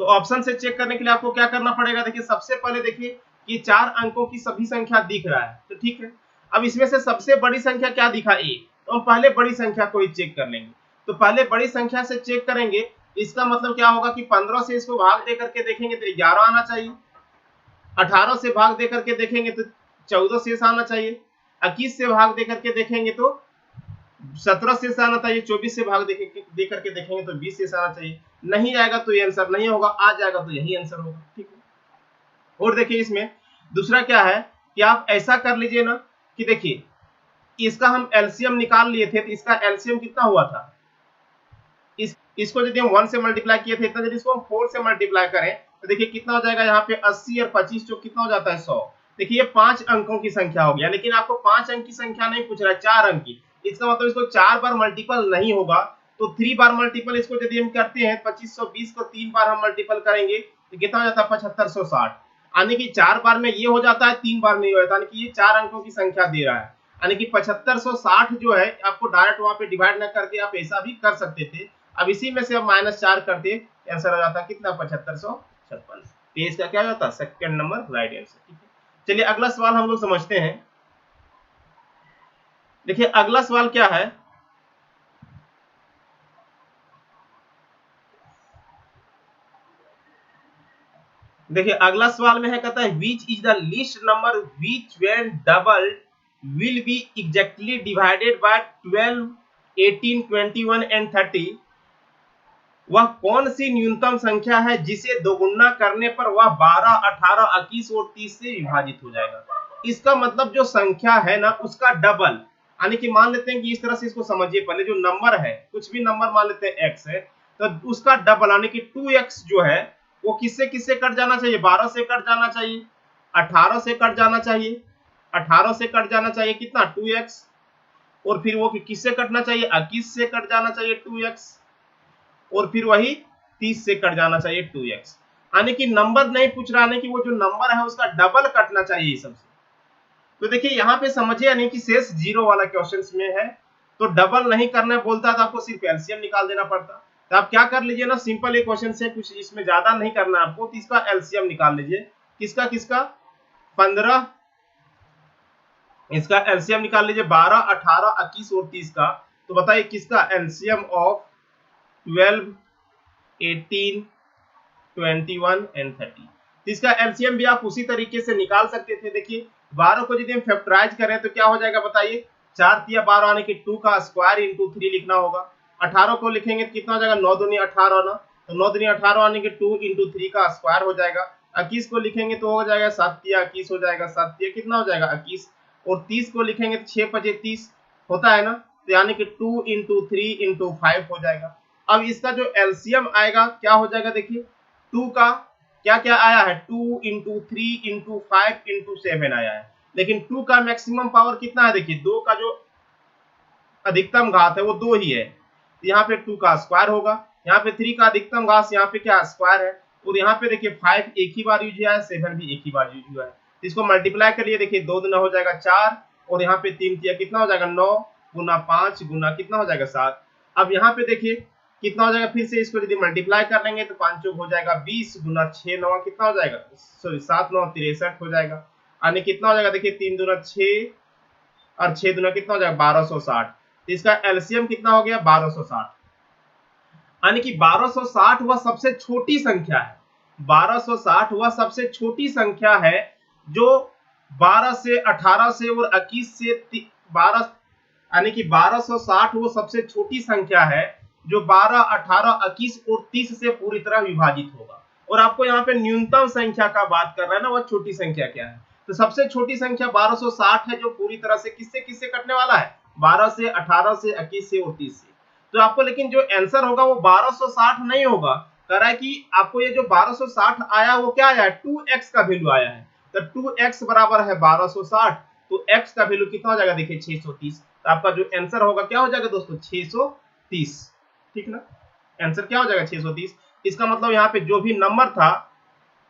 तो ऑप्शन से चेक करने के लिए आपको क्या करना पड़ेगा, देखिए सबसे पहले देखिए कि 4 अंकों की सभी संख्या दिख रहा है, तो ठीक है। अब इसमें से सबसे बड़ी संख्या क्या दिखा, ए, तो हम पहले बड़ी संख्या को ही चेक कर लेंगे। तो पहले बड़ी संख्या से चेक करेंगे, इसका मतलब क्या होगा कि 15 से इसको भाग दे करके देखेंगे तो 11 आना चाहिए, 18 से भाग दे करके देखेंगे तो 14 शेष आना चाहिए, 21 से भाग दे करके देखेंगे तो 17 शेष आना चाहिए, 24 से भाग दे करके देखेंगे तो 20 शेष आना चाहिए। नहीं आएगा तो ये आंसर नहीं होगा, आ जाएगा तो यही आंसर होगा, ठीक है। और देखिए इसमें दूसरा क्या है कि आप ऐसा कर लीजिए ना कि देखिए इसका हम एलसीएम निकाल लिए थे, तो इसका एलसीएम कितना हुआ था, इसको यदि हम 1 से मल्टीप्लाई किए थे इतना, यदि इसको हम 4 से मल्टीप्लाई करें तो देखिए कितना हो जाएगा, यहाँ पे 80 और 25 जो कितना हो जाता है 100। देखिए ये 5 अंकों की संख्या हो गया, लेकिन आपको 5 अंक की संख्या नहीं पूछ रहा है, 4 अंक की। इसका मतलब इसको 4 बार मल्टीपल नहीं होगा, तो 3 बार मल्टीपल इसको यदि हम करते हैं 2520 को 3 बार हम मल्टीपल करेंगे तो कितना हो जाता है 7560, यानी कि 4 बार में ये हो जाता है, 3 बार में ये हो जाता है, यानी कि ये 4 अंकों की संख्या दे रहा है, यानी कि 7560 जो है आपको डायरेक्ट वहां पे डिवाइड न करके आप ऐसा भी कर सकते थे। अब इसी में से हम -4 करते, आंसर हो जाता कितना 7556। तो इसका क्या होता है सेकंड नंबर राइट आंसर, ठीक है। चलिए अगला सवाल हम लोग समझते हैं। देखिए अगला सवाल क्या है, देखिए अगला सवाल में है, कहता है which is the least number which when double will be exactly divided by 12, 18, 21 and 30। वह कौन सी न्यूनतम संख्या है जिसे दोगुना करने पर वह 12, 18, 21 और 30 से विभाजित हो जाएगा। इसका मतलब जो संख्या है ना उसका डबल, यानी कि मान लेते हैं कि इस तरह से इसको समझिए, पहले जो नंबर है कुछ भी नंबर मान लेते हैं x है, तो उसका डबल यानी कि 2x जो है वो किससे किससे कट जाना चाहिए, 12 से कट जाना चाहिए, 18 से कट जाना चाहिए, 18 से कट जाना चाहिए कितना 2x, और फिर वो किससे कटना चाहिए 21 से कट जाना चाहिए 2x, और फिर वही 30 से कट जाना चाहिए 2x। यानी कि नंबर नहीं पूछ रहा है कि वो जो नंबर है उसका डबल कटना चाहिए सबसे। तो देखिए यहाँ पे समझिए नहीं कि शेष 0 वाला क्वेश्चन में है, तो डबल नहीं करना बोलता तो आपको सिर्फ एलसीएम निकाल देना पड़ता। तो आप क्या कर लीजिए ना, सिंपल ये क्वेश्चन से, कुछ इसमें ज्यादा नहीं करना आपको, तो इसका एलसीएम निकाल लीजिए। किसका किसका 15, इसका एलसीएम निकाल लीजिए 12, 18, 21 और 30 का। तो बताइए किसका एलसीएम ऑफ 12, 18, 21 एंड 30। इसका एलसीएम भी आप उसी तरीके से निकाल सकते थे। देखिए 12 को यदि हम फैक्टराइज करें तो क्या हो जाएगा बताइए, 4 तिया 12 यानी कि 2 का स्क्वायर इंटू 3 लिखना होगा। 18 को लिखेंगे तो कितना हो जाएगा, 9 दूनी 18 ना, तो 9 दूनी 18 यानी कि 2 इंटू 3 का स्क्वायर हो जाएगा। 21 को लिखेंगे तो हो जाएगा 7 तिया 21 हो जाएगा, 7 तिया कितना हो जाएगा 21, और 30 को लिखेंगे तो 6 पचे 30 होता है ना, तो यानी कि 2 इंटू 3 इंटू 5 हो जाएगा। अब इसका जो एलसीएम आएगा क्या हो जाएगा, देखिए 2 का क्या क्या आया है, 2 इंटू 3 इंटू 5 इंटू 7 आया है, लेकिन 2 का मैक्सिमम पावर कितना है, देखिए 2 का जो अधिकतम घात है वो 2 ही है, तो यहाँ पे 2 का स्क्वायर होगा, यहाँ पे 3 का अधिकतम घात यहाँ पे क्या स्क्वायर है, और यहाँ पे देखिए 5 एक ही बार यूज हुआ है, 7 भी एक ही बार यूज हुआ है, तो इसको मल्टीप्लाई करिए, देखिए 2 दूना हो जाएगा 4, और यहाँ पे 3 तिया कितना हो जाएगा 9 गुना 5 गुना कितना हो जाएगा 7। अब यहाँ पे देखिए कितना हो जाएगा, फिर से इसको यदि मल्टीप्लाई कर लेंगे तो 5 चौक हो जाएगा 20 गुना 6 9 कितना हो जाएगा, सॉरी 7 9 63 हो जाएगा, यानी कितना हो जाएगा, देखिए 3 दूना 6 और 6 दूना कितना हो जाएगा 1260, तो इसका एलसीएम कितना हो गया 1260, यानी कि 1260 वह सबसे छोटी संख्या है, 1260 वह सबसे छोटी संख्या है जो 12 से 18 से और 21 से 12, यानी कि 1260 वो सबसे छोटी संख्या है जो 12, 18, 21 और 30 से पूरी तरह विभाजित होगा। और आपको यहाँ पे न्यूनतम संख्या का बात कर रहा है ना, वह छोटी संख्या क्या है, तो सबसे छोटी संख्या 1260 है जो पूरी तरह से किससे किससे कटने वाला है, 12 से 18 से 21 से और 30 से। तो आपको लेकिन जो आंसर होगा वो 1260 नहीं होगा, कह रहा है कि आपको ये जो 1260 आया वो क्या आया है, 2x का वैल्यू आया है, तो 2x बराबर है 1260, तो x का वैल्यू कितना हो जाएगा, देखिए 630, तो आपका जो आंसर होगा क्या हो जाएगा दोस्तों 630, ठीक ना, आंसर क्या हो जाएगा 630। इसका मतलब यहाँ पे जो भी नंबर था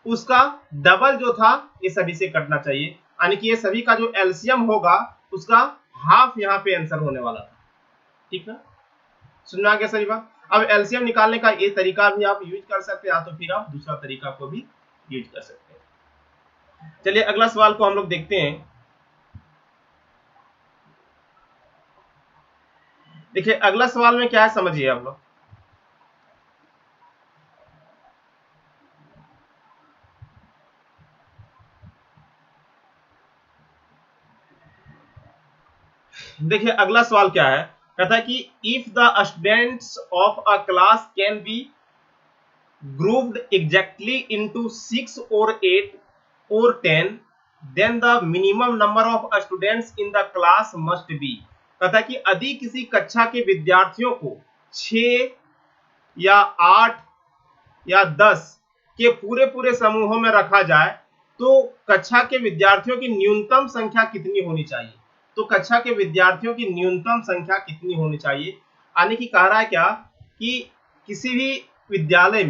उसका डबल जो था ये सभी से कटना चाहिए, यानी कि ये सभी का जो एलसीएम होगा उसका हाफ यहाँ पे आंसर होने वाला था, ठीक ना, सुनना गया सभी बात। अब एलसीएम निकालने का ये तरीका भी आप यूज कर सकते हैं, या तो फिर आप दूसरा तरीका को भी यूज कर सकते हैं। चलिए अगला सवाल को हम लोग देखते हैं। देखिए अगला सवाल में क्या है समझिए आप लोग, देखिए अगला सवाल क्या है, कहता है कि if the students of a class can be grouped exactly into 6 or 8 or 10 then the minimum number of students in the class must be। कहता है कि यदि किसी कक्षा के विद्यार्थियों को 6 या 8 या 10 के पूरे पूरे समूहों में रखा जाए तो कक्षा के विद्यार्थियों की न्यूनतम संख्या कितनी होनी चाहिए, तो कक्षा के विद्यार्थियों की न्यूनतम संख्या कितनी होनी चाहिए, यानी कि कह रहा है क्या कि किसी भी विद्यालय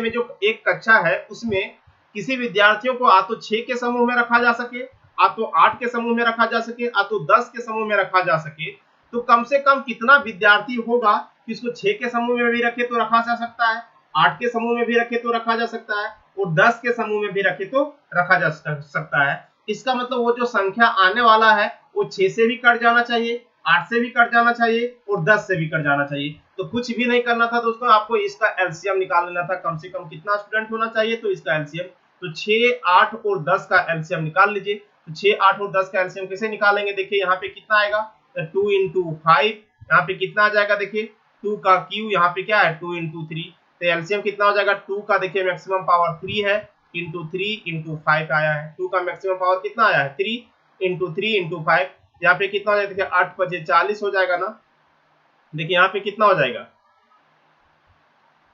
में जो एक कक्षा है उसमें किसी विद्यार्थियों को आ तो 6 के समूह में रखा जा सके, आ तो 8 के समूह में रखा जा सके, आ तो 10 के समूह में रखा जा सके, तो कम से कम कितना विद्यार्थी होगा कि इसको 6 के समूह में भी रखे तो रखा जा सकता है, 8 के समूह में भी रखे तो रखा जा सकता है, और 10 के समूह में भी रखे तो रखा जा सकता है। इसका मतलब वो जो संख्या आने वाला है वो 6 से भी कट जाना चाहिए, 8 से भी कट जाना चाहिए और 10 से भी कट जाना चाहिए। तो कुछ भी नहीं करना था दोस्तों, आपको इसका एलसीएम निकाल लेना था, कम से कम कितना स्टूडेंट होना चाहिए, तो इसका एलसीएम तो 6, 8 और 10 का एलसीएम निकाल लीजिए। तो 6, 8 और 10 का एलसीएम कैसे निकालेंगे, देखिए यहाँ पे कितना आएगा, तो 2 इंटू 5, यहाँ पे कितना आ जाएगा, देखिए 2 का क्यू यहाँ पे क्या है 2 इंटू 3, तो एलसीएम कितना हो जाएगा, 2 का देखिए मैक्सिमम पावर 3 है इंटू 3 इंटू 5 आया है, 2 का मैक्सिमम पावर कितना आया है 3 इंटू 3 इंटू 5, यहाँ पे कितना हो जाएगा, देखिए 8 बजे 40 हो जाएगा ना, देखिए यहाँ पे कितना हो जाएगा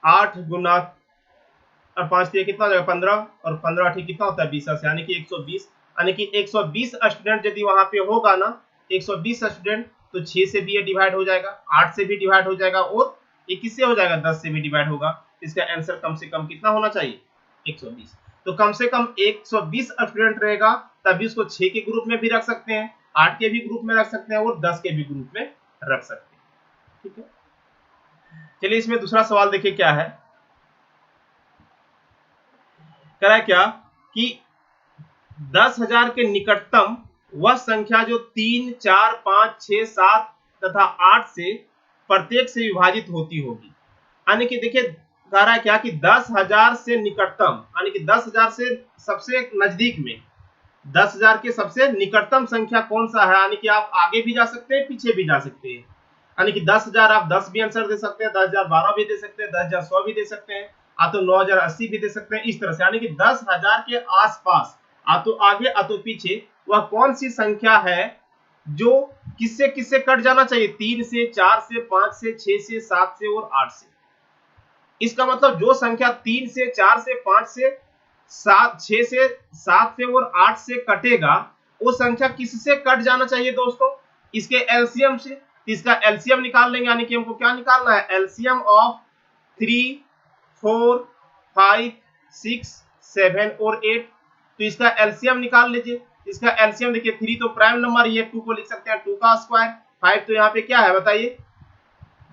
8 गुना और 5 कितना हो जाएगा 15, और 15 ठीक कितना होता है 20 से, यानी कि 120, यानी कि 120 स्टूडेंट यदि वहां पे होगा ना 120 स्टूडेंट, तो 6 से भी ये डिवाइड हो जाएगा, 8 से भी डिवाइड हो जाएगा और ये किससे हो जाएगा 10 से भी डिवाइड होगा। इसका आंसर कम से कम कितना होना चाहिए 120, तो कम से कम 120 स्टूडेंट रहेगा तभी उसको 6 के ग्रुप में भी रख सकते हैं, 8 के भी ग्रुप में रख सकते हैं और 10 के भी ग्रुप में रख सकते हैं, ठीक है। चलिए इसमें दूसरा सवाल देखिए क्या है, कह रहा है क्या कि 10,000 के निकटतम वह संख्या जो 3, 4, 5, 6, 7 तथा 8 से प्रत्येक से विभाजित होती होगी, यानी कि देखिए कह रहा है क्या कि 10,000 से निकटतम, यानी कि 10,000 से सबसे नजदीक में 10,000 के सबसे निकटतम संख्या कौन सा है, यानी कि आप आगे भी जा सकते हैं, पीछे भी जा सकते हैं। यानी कि 10,000 आप 10 भी आंसर दे सकते हैं, 10,000 12 भी दे सकते हैं, 10,000 100 भी दे सकते हैं, आप तो 9,080 भी दे सकते हैं, इस तरह से। यानी कि 10,000 के आसपास आ तो आगे आ तो पीछे वह कौन सी संख्या है जो किससे किससे कट जाना चाहिए, 3 से, 4 से, 5 से, 6 से, 7 से और 8 से। इसका मतलब जो संख्या 3 से, 4 से, 5 से, 7, 6 से, 7 से और 8 से कटेगा, वो संख्या किससे कट जाना चाहिए दोस्तों, इसके एलसीएम से। इसका एलसीएम निकाल लेंगे, यानी कि हमको क्या निकालना है, एलसीएम ऑफ 3, 4, 5, 6, 7 और 8। तो इसका एलसीएम निकाल लीजिए। इसका एलसीएम देखिए, 3 तो प्राइम नंबर ही है, 2 को लिख सकते हैं 2 का स्क्वायर, 5 तो यहाँ पे क्या है बताइए,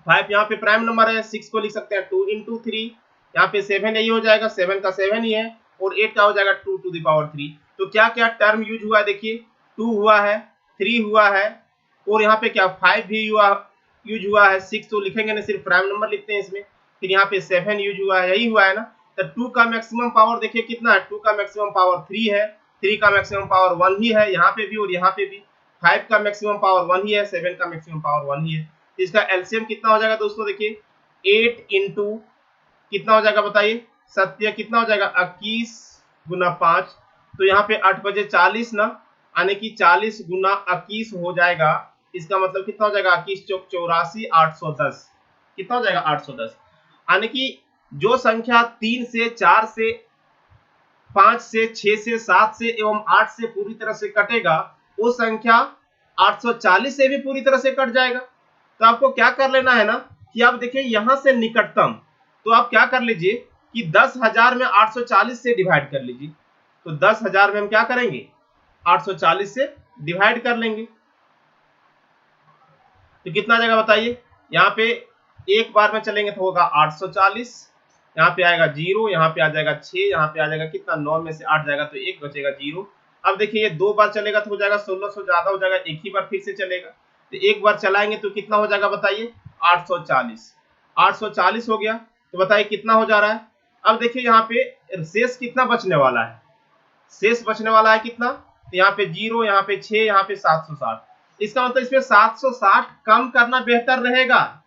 5 यहाँ पे प्राइम नंबर है, 6 को लिख सकते हैं 2 इंटू 3, यहाँ पे 7 यही हो जाएगा, 7 का 7 ही है, और 8 का हो जाएगा 2 टू द पावर 3। तो क्या क्या टर्म यूज हुआ है देखिए, 2 हुआ है, 3 हुआ है, और यहाँ पे क्या 5 भी यूज हुआ है, 6 तो लिखेंगे नहीं, सिर्फ प्राइम नंबर लिखते हैं इसमें, फिर यहाँ पे 7 यूज हुआ है, यही हुआ है ना। तो 2 का मैक्सिमम पावर देखिए कितना है, 2 का मैक्सिमम पावर 3 है, 3 का मैक्सिमम पावर 1 ही है, यहाँ पे भी और यहाँ पे भी। 5 का मैक्सिमम पावर 1 ही है, 7 का मैक्सिमम पावर 1 ही है। इसका एलसीएम कितना हो जाएगा दोस्तों, देखिए 8 इंटू कितना हो जाएगा बताइए, सत्य कितना हो जाएगा, 21 गुना 5, तो यहाँ पे 8 बजे 40 ना, यानी कि 40 गुना 21 हो जाएगा। इसका मतलब कितना हो जाएगा, 21 चौक 84, 810, कितना हो जाएगा 810। यानी कि जो संख्या 3 से, 4 से, 5 से, 6 से, 7 से एवं 8 से पूरी तरह से कटेगा, वो संख्या 840 से भी पूरी तरह से कट जाएगा। तो आपको क्या कर लेना है ना, कि आप देखिए यहां से निकटतम, तो आप क्या कर लीजिए कि 10,000 में 840 से डिवाइड कर लीजिए। तो 10,000 में हम क्या करेंगे, 840 से डिवाइड कर लेंगे, तो कितना आ जाएगा बताइए। यहाँ पे एक बार में चलेंगे तो होगा 840, यहाँ पे आएगा 0, यहाँ पे आ जाएगा 6, यहाँ पे आ जाएगा कितना, 9 में से 8 जाएगा तो 1 बचेगा 0। अब देखिए ये 2 बार चलेगा तो हो जाएगा 1600, ज्यादा हो जाएगा, एक ही बार फिर से चलेगा, तो एक बार चलाएंगे तो कितना हो जाएगा बताइए, 840। 840 हो गया, तो बताइए कितना हो जा रहा है। अब देखिए यहाँ पे शेष कितना बचने वाला है, शेष बचने वाला है कितना, तो यहाँ पे 0, यहाँ पे 6, यहाँ पे 760। इसका मतलब इसमें 760 कम करना बेहतर रहेगा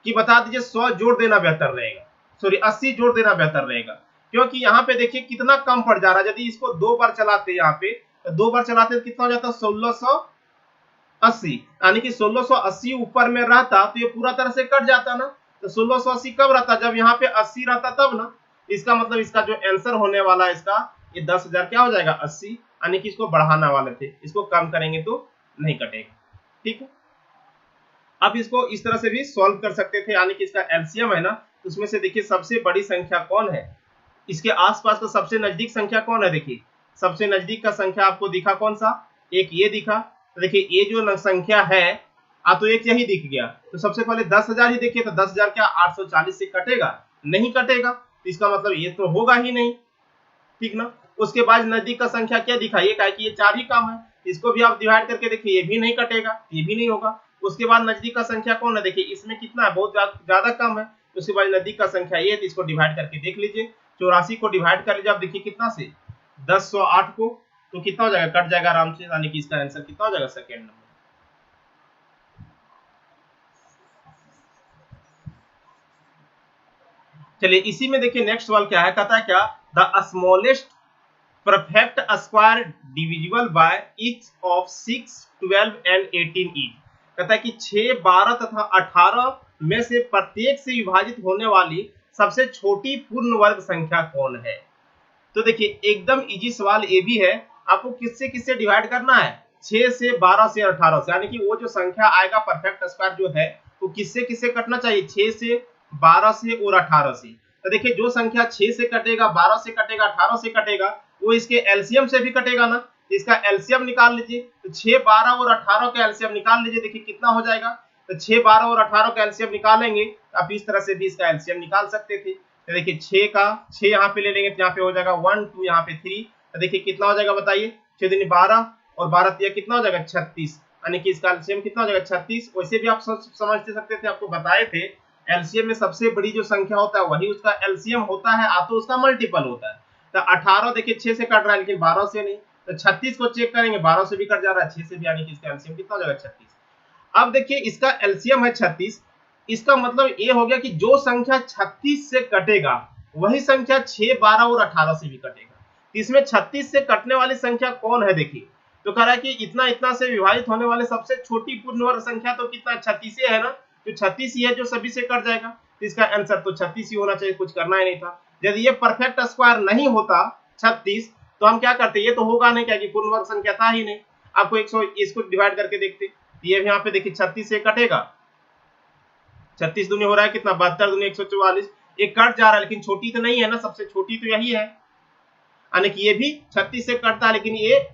कि बता दीजिए 100 जोड़ देना बेहतर रहेगा, सॉरी 80 जोड़ देना बेहतर रहेगा, क्योंकि यहाँ पे देखिए कितना कम पड़ जा रहा है। यदि इसको 2 बार चलाते यहाँ पे, तो 2 बार चलाते तो कितना हो जाता, 1680, यानी कि 1680 ऊपर में रहता तो ये पूरा तरह से कट जाता ना। तो 1680 कब रहता, जब यहाँ पे 80 रहता तब ना। इसका मतलब इसका जो आंसर होने वाला है इसका, ये 10,000 क्या हो जाएगा 80, यानी कि इसको बढ़ाना वाले थे, इसको कम करेंगे तो नहीं कटेगा, ठीक है। अब इसको इस तरह से भी सॉल्व कर सकते थे, यानी कि इसका एलसीएम है ना, तो उसमें से देखिए सबसे बड़ी संख्या कौन है, इसके आसपास का सबसे नजदीक संख्या कौन है, देखिए सबसे नजदीक का संख्या आपको दिखा कौन सा, एक ये दिखा, तो देखिए ये जो संख्या है तो एक यही दिख गया, तो सबसे पहले 10,000 ही देखिए, तो 10,000 क्या 840 से कटेगा, नहीं कटेगा, तो इसका मतलब ये तो होगा ही नहीं, ठीक ना। उसके बाद नजदीक का संख्या क्या दिखा, ये क्या है कि ये 4 ही काम है, इसको भी आप डिवाइड करके देखिए, ये भी नहीं कटेगा, ये भी नहीं होगा। उसके बाद नजदीक का संख्या कौन है, देखिए इसमें कितना है, बहुत ज्यादा कम है, उसके बाद नजदीक का संख्या ये है, तो इसको डिवाइड करके देख लीजिए, 84 को डिवाइड कर लीजिए, आप देखिए कितना से 10,108 को, तो कितना हो जाएगा, कट जाएगा आराम से, यानी कि इसका आंसर कितना हो जाएगा, सेकेंड नंबर। चलिए इसी में देखिए नेक्स्ट सवाल क्या है, कहता है क्या, the smallest perfect square divisible by each of 6, 12 and 18 each. कहता है कि 6, 12 तथा 18 में से प्रत्येक से विभाजित होने वाली सबसे छोटी पूर्ण वर्ग संख्या कौन है। तो देखिए एकदम इजी सवाल ये भी है, आपको किससे किससे डिवाइड करना है, 6 से, 12 से, 18 से, यानी कि वो जो संख्या आएगा परफेक्ट स्क्वायर जो है वो किससे किससे कटना चाहिए, 6 से, 12 से और 18 से। तो देखिए जो संख्या 6 से कटेगा, 12 से कटेगा, 18 से कटेगा, वो इसके एलसीएम से भी कटेगा ना, इसका एलसीएम निकाल लीजिए, तो 6, 12 और 18 का एलसीएम निकाल लीजिए, देखिए कितना हो जाएगा, तो 6, 12 और 18 का एलसीएम निकालेंगे, आप इस तरह से भी इसका एलसीएम निकाल सकते थे। तो देखिए 6 यहाँ पे ले लेंगे, तो यहाँ पे हो जाएगा 1, 2, यहाँ पे 3, तो देखिए कितना हो जाएगा बताइए, 6 दूनी 12 और 12 तिया कितना हो जाएगा 36, यानी कि इसका एलसीएम कितना हो जाएगा 36। वैसे भी आप समझ सकते थे, आपको बताए थे एलसीएम में सबसे बड़ी जो संख्या होता है वही उसका एलसीएम होता है, तो उसका मल्टीपल होता है। तो 18 देखिए 6 से कट रहा है लेकिन 12 से नहीं, तो 36 को चेक करेंगे, 12 से भी कट जा रहा है, 6 से भी, यानी कि इसका एलसीएम कितना हो जाएगा 36। अब देखिए इसका एलसीएम है 36, इसका मतलब ये हो गया कि जो संख्या 36 से कटेगा वही संख्या 6, 12 और 18 से भी कटेगा। इसमें 36 से कटने वाली संख्या कौन है, देखिए तो कह रहा है कि इतना इतना से विभाजित होने वाले सबसे छोटी पूर्ण वर्ग संख्या तो कितना 36 है ना, तो 36 ही है जो सभी से कट जाएगा, तो इसका आंसर तो 36 ही होना चाहिए, कुछ करना ही नहीं था। यदि ये परफेक्ट स्क्वायर नहीं होता 36 तो हम क्या करते, ये तो होगा नहीं, क्या कि पूर्ण वर्ग संख्या था ही नहीं। आपको 100 इसको डिवाइड करके देखते, ये यहाँ पे देखिए 36 से कटेगा, 36 दूनी हो रहा है कितना, 72 दूनी 144, ये कट जा रहा है लेकिन छोटी तो नहीं है ना, सबसे छोटी तो यही है, यानी कि ये भी 36 से कटता है लेकिन ये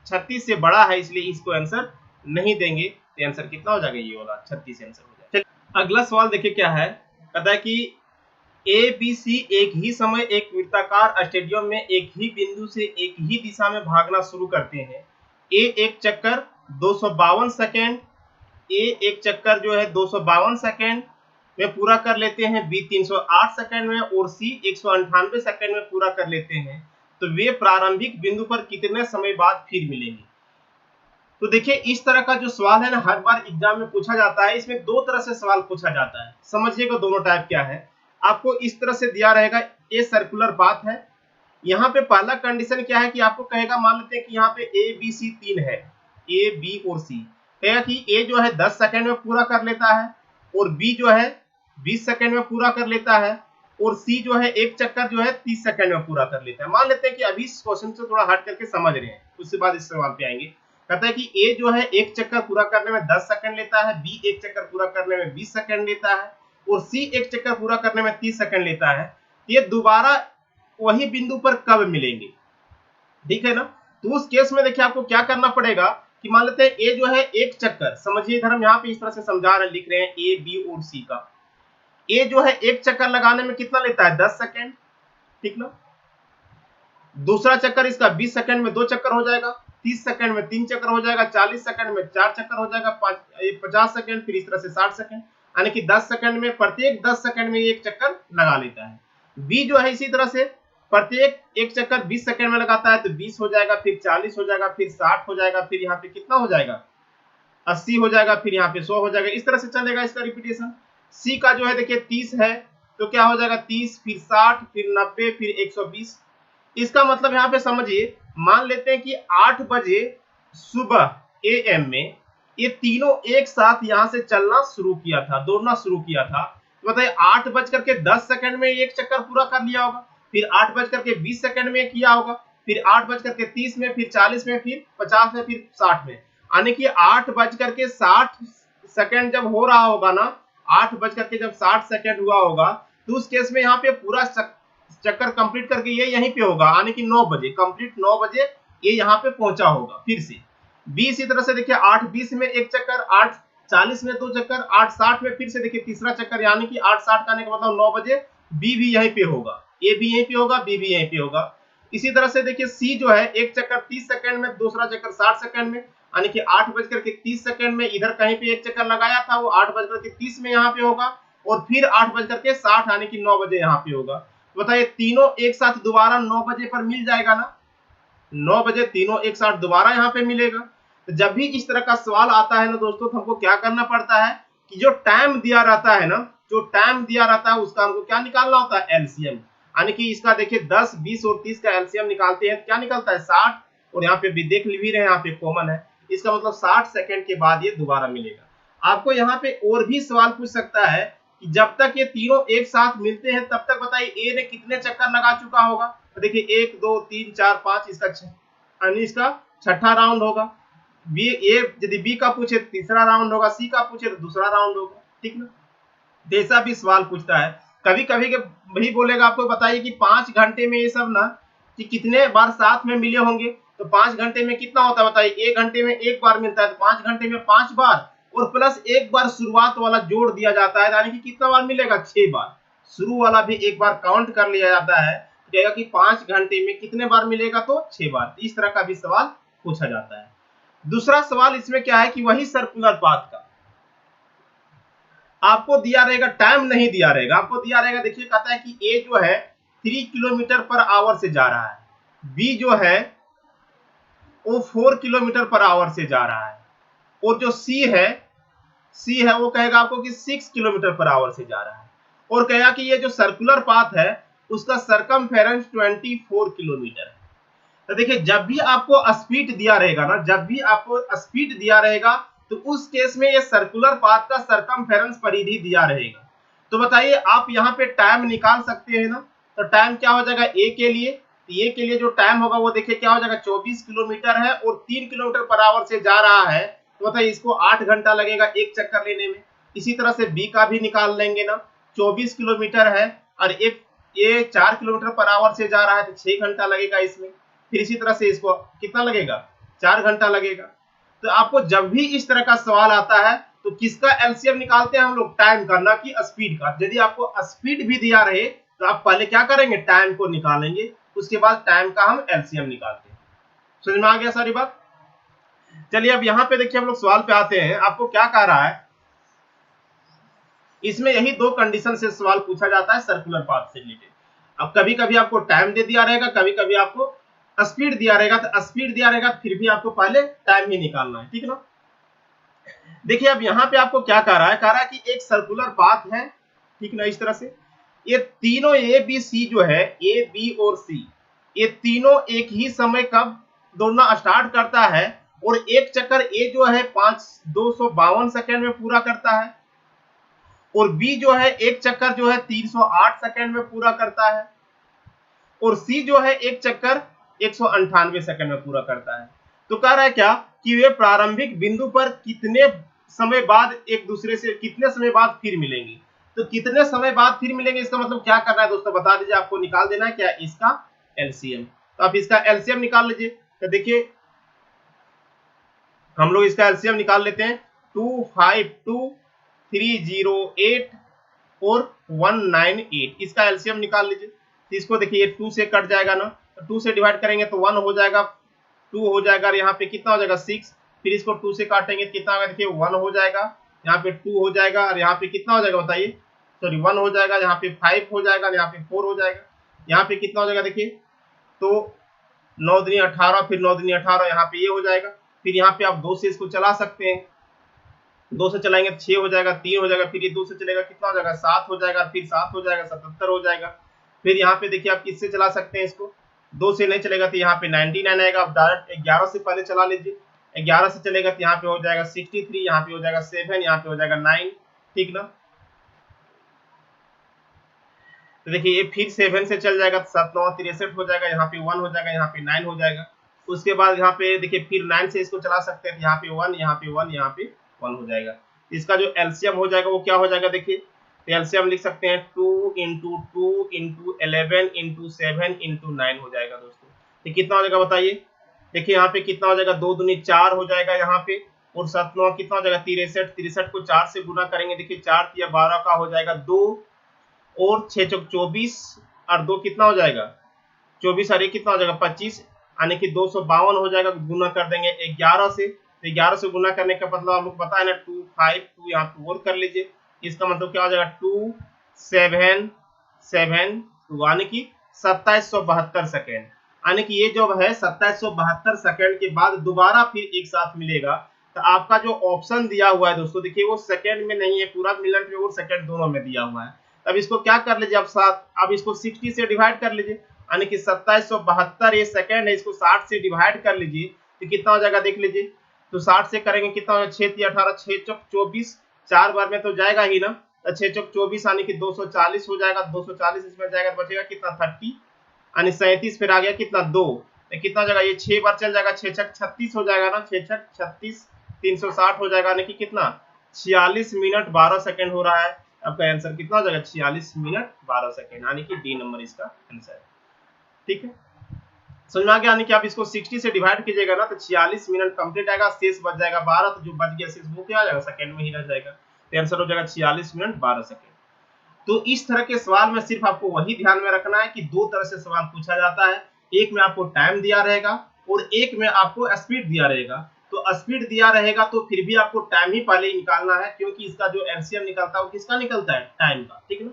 36 से बड़ा है, इसलिए इसको आंसर नहीं देंगे। तो आंसर कितना हो जाएगा, ये वाला 36 आंसर हो जाएगा। अगला सवाल देखिए क्या है, कहता है कि ए बी सी एक ही समय एक वृत्ताकार स्टेडियम में एक ही बिंदु से एक ही दिशा में भागना शुरू करते हैं। ए एक चक्कर 252 सेकेंड, ए एक चक्कर जो है 252 सेकेंड में पूरा कर लेते हैं, बी 308 सेकेंड में और सी 198 सेकेंड में पूरा कर लेते हैं, तो वे प्रारंभिक बिंदु पर कितने समय बाद फिर मिलेंगे। तो देखिए इस तरह का जो सवाल है ना, हर बार एग्जाम में पूछा जाता है। इसमें दो तरह से सवाल पूछा जाता है, समझिएगा दोनों टाइप क्या है। आपको इस तरह से दिया रहेगा, ए सर्कुलर पाथ है, यहाँ पे पहला कंडीशन क्या है कि आपको कहेगा, मान लेते हैं कि यहाँ पे ए बी सी 3 है, ए बी और सी, कहेगा कि ए जो है 10 सेकंड में पूरा कर लेता है और बी जो है 20 सेकंड में पूरा कर लेता है और सी जो है एक चक्कर जो है 30 सेकंड में पूरा कर लेता है। मान लेते हैं कि अभी इस क्वेश्चन से थोड़ा हट करके समझ रहे हैं, उसके बाद इस सवाल पे आएंगे। कहता है कि ए जो है एक चक्कर पूरा करने में 10 सेकंड लेता है, बी एक चक्कर पूरा करने में 20 सेकंड लेता है और सी एक चक्कर पूरा करने में 30 सेकंड लेता है। ये दोबारा वही बिंदु पर कब मिलेंगे, ठीक है ना। तो उस केस में देखिए आपको क्या करना पड़ेगा कि मान लेते हैं ए जो है एक चक्कर, समझिए इधर हम यहाँ पे इस तरह से समझा रहे, लिख रहे हैं ए बी और सी का। ए जो है एक चक्कर लगाने में कितना लेता है, 10 सेकंड, ठीक ना। दूसरा चक्कर इसका 20 सेकंड में 2 चक्कर हो जाएगा, 30 सेकंड में 3 चक्कर हो जाएगा, 40 सेकंड में 4 चक्कर हो जाएगा, 50 सेकंड, फिर इस तरह से 60 सेकंड, यानी कि 10 सेकंड में, प्रत्येक 10 सेकंड में एक चक्कर लगा लेता है। बी जो है इसी तरह से प्रत्येक एक चक्कर 20 सेकंड में लगाता है, तो 20 हो जाएगा, फिर 40 हो जाएगा, फिर 60 हो जाएगा, फिर यहाँ पे कितना हो जाएगा 80 हो जाएगा, फिर यहाँ पे 100 हो जाएगा, इस तरह से चलेगा इसका रिपीटेशन। सी का जो है देखिए 30 है, तो क्या हो जाएगा 30, फिर 60, फिर 90, फिर 120। इसका मतलब यहाँ पे समझिए, मान लेते हैं कि 8 बजे सुबह AM में ये तीनों एक साथ यहाँ से चलना शुरू किया था, दौड़ना शुरू किया था। तो बताइए 8 बज करके 10 सेकंड में एक चक्कर पूरा कर लिया होगा, फिर 8 बज करके 20 सेकंड में किया होगा, फिर 8 बज करके 30 में, फिर 40 में, फिर 50 में, फिर 60 में, यानी कि 8 बज करके 60 सेकंड जब हो रहा होगा ना, 8 बज करके जब 60 सेकंड हुआ होगा, तो उस केस में यहाँ पे पूरा चक्कर कंप्लीट करके ये यहीं पे होगा, यानी कि 9 बजे कंप्लीट, 9 बजे ये यहाँ पे पहुंचा होगा। फिर से बी इसी तरह से देखिए 8:20 में एक चक्कर, 8:40 में 2 चक्कर, 8:60 में फिर से देखिए तीसरा चक्कर, यानी कि 8:60 का मतलब 9 बजे बी भी यहीं पे होगा, ए भी यहीं पे होगा, बी भी यहीं पे होगा। इसी तरह से देखिए सी जो है एक चक्कर 30 सेकंड में, दूसरा चक्कर 60 सेकंड में, यानी कि 8 बज करके 30 सेकंड में इधर कहीं पे एक चक्कर लगाया था, वो 8 बज करके 30 में यहाँ पे होगा और फिर 8 बज करके 60 यानी कि 9 बजे यहाँ पे होगा। बताइए तीनों एक साथ दोबारा 9 बजे पर मिल जाएगा ना, 9 बजे तीनों एक साथ दोबारा यहाँ पे मिलेगा। तो जब भी इस तरह का सवाल आता है ना दोस्तों, तो हमको क्या करना पड़ता है कि जो टाइम दिया रहता है ना, जो टाइम दिया रहता है उसका हमको क्या निकालना होता है, एलसीएम। यानी कि इसका देखिए 10, 20 और 30 का एलसीएम निकालते हैं, क्या निकलता है 60, और यहाँ पे भी देख भी रहे हैं, यहाँ पे कॉमन है, इसका मतलब 60 सेकंड के बाद ये दोबारा मिलेगा। आपको यहाँ पे और भी सवाल पूछ सकता है कि जब तक ये तीनों एक साथ मिलते हैं तब तक बताइए ए ने कितने चक्कर लगा चुका होगा। तो देखिए 1 2 3 4 5, इसका छठा राउंड होगा। बी ए यदि बी का पूछे तीसरा राउंड होगा, सी का पूछे तो दूसरा राउंड होगा, ठीक ना। जैसा भी सवाल पूछता है, कभी कभी के वही बोलेगा आपको, बताइए कि 5 घंटे में ये सब ना कि कितने बार साथ में मिले होंगे, तो 5 घंटे में कितना होता है बताइए, 1 घंटे में 1 बार मिलता है, तो 5 घंटे में 5 बार और प्लस 1 बार शुरुआत वाला जोड़ दिया जाता है, यानी कि कितना बार मिलेगा 6 बार। शुरू वाला भी 1 बार काउंट कर लिया जाता है, कहेगा कि 5 घंटे में कितने बार मिलेगा, तो 6 बार। इस तरह का भी सवाल पूछा जाता है। दूसरा सवाल इसमें क्या है कि वही सर्कुलर पाथ का आपको दिया रहेगा, टाइम नहीं दिया रहेगा, आपको दिया रहेगा, देखिए कहता है कि ए जो है 3 किलोमीटर पर आवर से जा रहा है, बी जो है वो 4 किलोमीटर पर आवर से जा रहा है, और जो सी है वो कहेगा आपको कि 6 किलोमीटर पर आवर से जा रहा है, और कहेगा कि ये जो सर्कुलर पाथ है उसका सरकमफेरेंस 24 किलोमीटर है। तो देखिए जब भी आपको स्पीड दिया रहेगा ना, जब भी आपको स्पीड दिया रहेगा तो उस केस में ये सर्कुलर पाथ का सरकमफेरेंस परिधि दिया रहेगा। तो बताइए आप यहाँ पे टाइम निकाल सकते हैं ना, तो टाइम क्या हो जाएगा ए के लिए, तो ए के लिए जो टाइम होगा वो देखिए क्या हो जाएगा, 24 किलोमीटर है और 3 किलोमीटर पर आवर से जा रहा है, तो बताइए इसको 8 घंटा लगेगा एक चक्कर लेने में। इसी तरह से बी का भी निकाल लेंगे ना, 24 किलोमीटर है और एक ये 4 किलोमीटर पर आवर से जा रहा है तो 6 घंटा लगेगा इसमें। फिर इसी तरह से इसको कितना लगेगा, 4 घंटा लगेगा। तो आपको जब भी इस तरह का सवाल आता है तो किसका एलसीएम निकालते हैं हम लोग, टाइम का, ना कि स्पीड का। यदि आपको स्पीड भी दिया रहे तो आप पहले क्या करेंगे, टाइम को निकालेंगे, उसके बाद टाइम का हम एलसीएम निकालते हैं। समझ में आ गया सारी बात। चलिए अब यहाँ पे देखिए हम लोग सवाल पे आते हैं। आपको क्या कह रहा है, इसमें यही दो कंडीशन से सवाल पूछा जाता है सर्कुलर पाथ से रिलेटेड। अब कभी कभी आपको टाइम दे दिया रहेगा, कभी कभी आपको स्पीड दिया रहेगा, तो स्पीड दिया रहेगा फिर भी आपको पहले टाइम ही निकालना है, ठीक ना। देखिए अब यहाँ पे आपको क्या कह रहा है, कह रहा है कि एक सर्कुलर पाथ है, ठीक ना, इस तरह से ये तीनों ए बी सी जो है, ए बी और सी, ये तीनों एक ही समय कब दौड़ना स्टार्ट करता है, और एक चक्कर ए जो है 252 सेकेंड में पूरा करता है, और बी जो है एक चक्कर जो है 308 सेकेंड में पूरा करता है, और सी जो है एक चक्कर 198 सेकेंड में पूरा करता है। तो कह रहा है क्या कि वे प्रारंभिक बिंदु पर कितने समय बाद एक दूसरे से कितने समय बाद फिर मिलेंगे। तो कितने समय बाद फिर मिलेंगे इसका मतलब क्या करना है दोस्तों, बता दीजिए। आपको निकाल देना है क्या, इसका एलसीएम। तो आप इसका एलसीएम निकाल लीजिए। तो देखिए हम लोग इसका एलसीएम निकाल लेते हैं। 252 308 और 198, इसका एलसीएम निकाल लीजिए। तो इसको देखिए 2 से कट जाएगा ना, तो 2 से डिवाइड करेंगे तो 1 हो जाएगा, 2 हो जाएगा, और यहाँ पे कितना हो जाएगा 6। फिर इसको 2 से काटेंगे कितना होगा, देखिए 1 हो जाएगा, यहाँ पे 2 हो जाएगा, और यहाँ पे कितना हो जाएगा बताइए, सॉरी 1 हो जाएगा, यहाँ पे 5 हो जाएगा, यहाँ पे 4 हो जाएगा, यहाँ पे कितना हो जाएगा देखिए, तो 9 दूनी 18, फिर 9 दूनी 18, यहाँ पे ये हो जाएगा। फिर यहाँ पे आप 2 से इसको चला सकते हैं, 2 से चलाएंगे तो 6 हो जाएगा, 3 हो जाएगा, फिर ये 2 से चलेगा कितना हो जाएगा 7 हो जाएगा, फिर 7 हो जाएगा 77 हो जाएगा। फिर यहाँ पे देखिए आप किससे चला सकते हैं इसको, 2 से नहीं चलेगा तो यहाँ पे 99 आएगा। आप डायरेक्ट 11 से पहले चला लीजिए, 11 से चलेगा तो यहाँ पे हो जाएगा 63, यहाँ पे हो जाएगा 7, यहाँ पे हो जाएगा 9, ठीक ना। तो देखिए ये फिर 7 से चल जाएगा तो 7 9 63 हो जाएगा, यहाँ पे 1 हो जाएगा, यहाँ पे 9 हो जाएगा। उसके बाद यहाँ पे देखिए फिर 9 से इसको चला सकते हैं, यहाँ पे 1, यहाँ पे 1, यहाँ पे 1 हो जाएगा। इसका जो एलसीएम हो जाएगा वो क्या हो जाएगा देखिए, तो एलसीएम लिख सकते हैं 2 × 2 × 11 × 7 × 9 हो जाएगा दोस्तों। तो कितना हो जाएगा बताइए, देखिए यहाँ पे कितना हो जाएगा, 2 दूनी 4 हो जाएगा यहाँ पे, और 7 9 कितना हो जाएगा 63, 63 को 4 से गुना करेंगे, देखिए 4 × 12 का हो जाएगा 2, और 6 × 24, और 2 कितना हो जाएगा 24, और 1 कितना हो जाएगा 25, यानी कि 252 हो जाएगा। गुना कर देंगे 11 से, तो 11 से गुना करने का मतलब हम लोग पता है ना 252, यहाँ पे और कर लीजिए। इसका मतलब क्या हो जाएगा 277, यानी कि 2772 सेकेंड, यानी कि ये जो है 2772 सेकेंड के बाद दोबारा फिर एक साथ मिलेगा। तो आपका जो ऑप्शन दिया हुआ है दोस्तों देखिए वो सेकेंड में नहीं है, पूरा मिनट में और सेकेंड दोनों में दिया हुआ है। अब इसको क्या कर लीजिए, अब इसको 60 से डिवाइड कर लीजिए, यानी कि 2772 ये सेकेंड है, इसको 60 से डिवाइड कर लीजिए तो कितना हो जाएगा देख लीजिए। तो 60 से करेंगे कितना होगा, 6 × 18, 6 × 24, 4 बार में तो जाएगा ही ना, तो 6 × 24 यानी कि 240 हो जाएगा, 240 इसमें जाएगा तो बचेगा कितना 30, यानी 37, फिर आ गया कितना 2, तो कितना हो जाएगा, ये 6 बार चल जाएगा, 6 × 36 हो जाएगा ना, 6 × 36 360 हो जाएगा, यानी कि कितना 46 मिनट 12 सेकेंड हो रहा है। आपका आंसर कितना हो जाएगा 46 मिनट 12 सेकेंड, यानी कि डी नंबर इसका आंसर है, ठीक है। समझ में आ गया, यानी कि आप इसको 60 से डिवाइड कीजिएगा ना तो 46 मिनट कंप्लीट आएगा, शेष बच जाएगा 12, तो जो बच गया शेष वो क्या आ जाएगा सेकंड में ही रह जाएगा, तो आंसर हो जाएगा 46 मिनट 12 सेकंड। तो इस तरह के सवाल में सिर्फ आपको वही ध्यान में रखना है कि दो तरह से सवाल पूछा जाता है, एक में आपको टाइम दिया रहेगा और एक में आपको स्पीड दिया रहेगा। तो स्पीड दिया रहेगा तो फिर भी आपको टाइम ही पहले ही निकालना है, क्योंकि इसका जो एलसीएम निकलता है वो किसका निकलता है, टाइम का, ठीक है ना।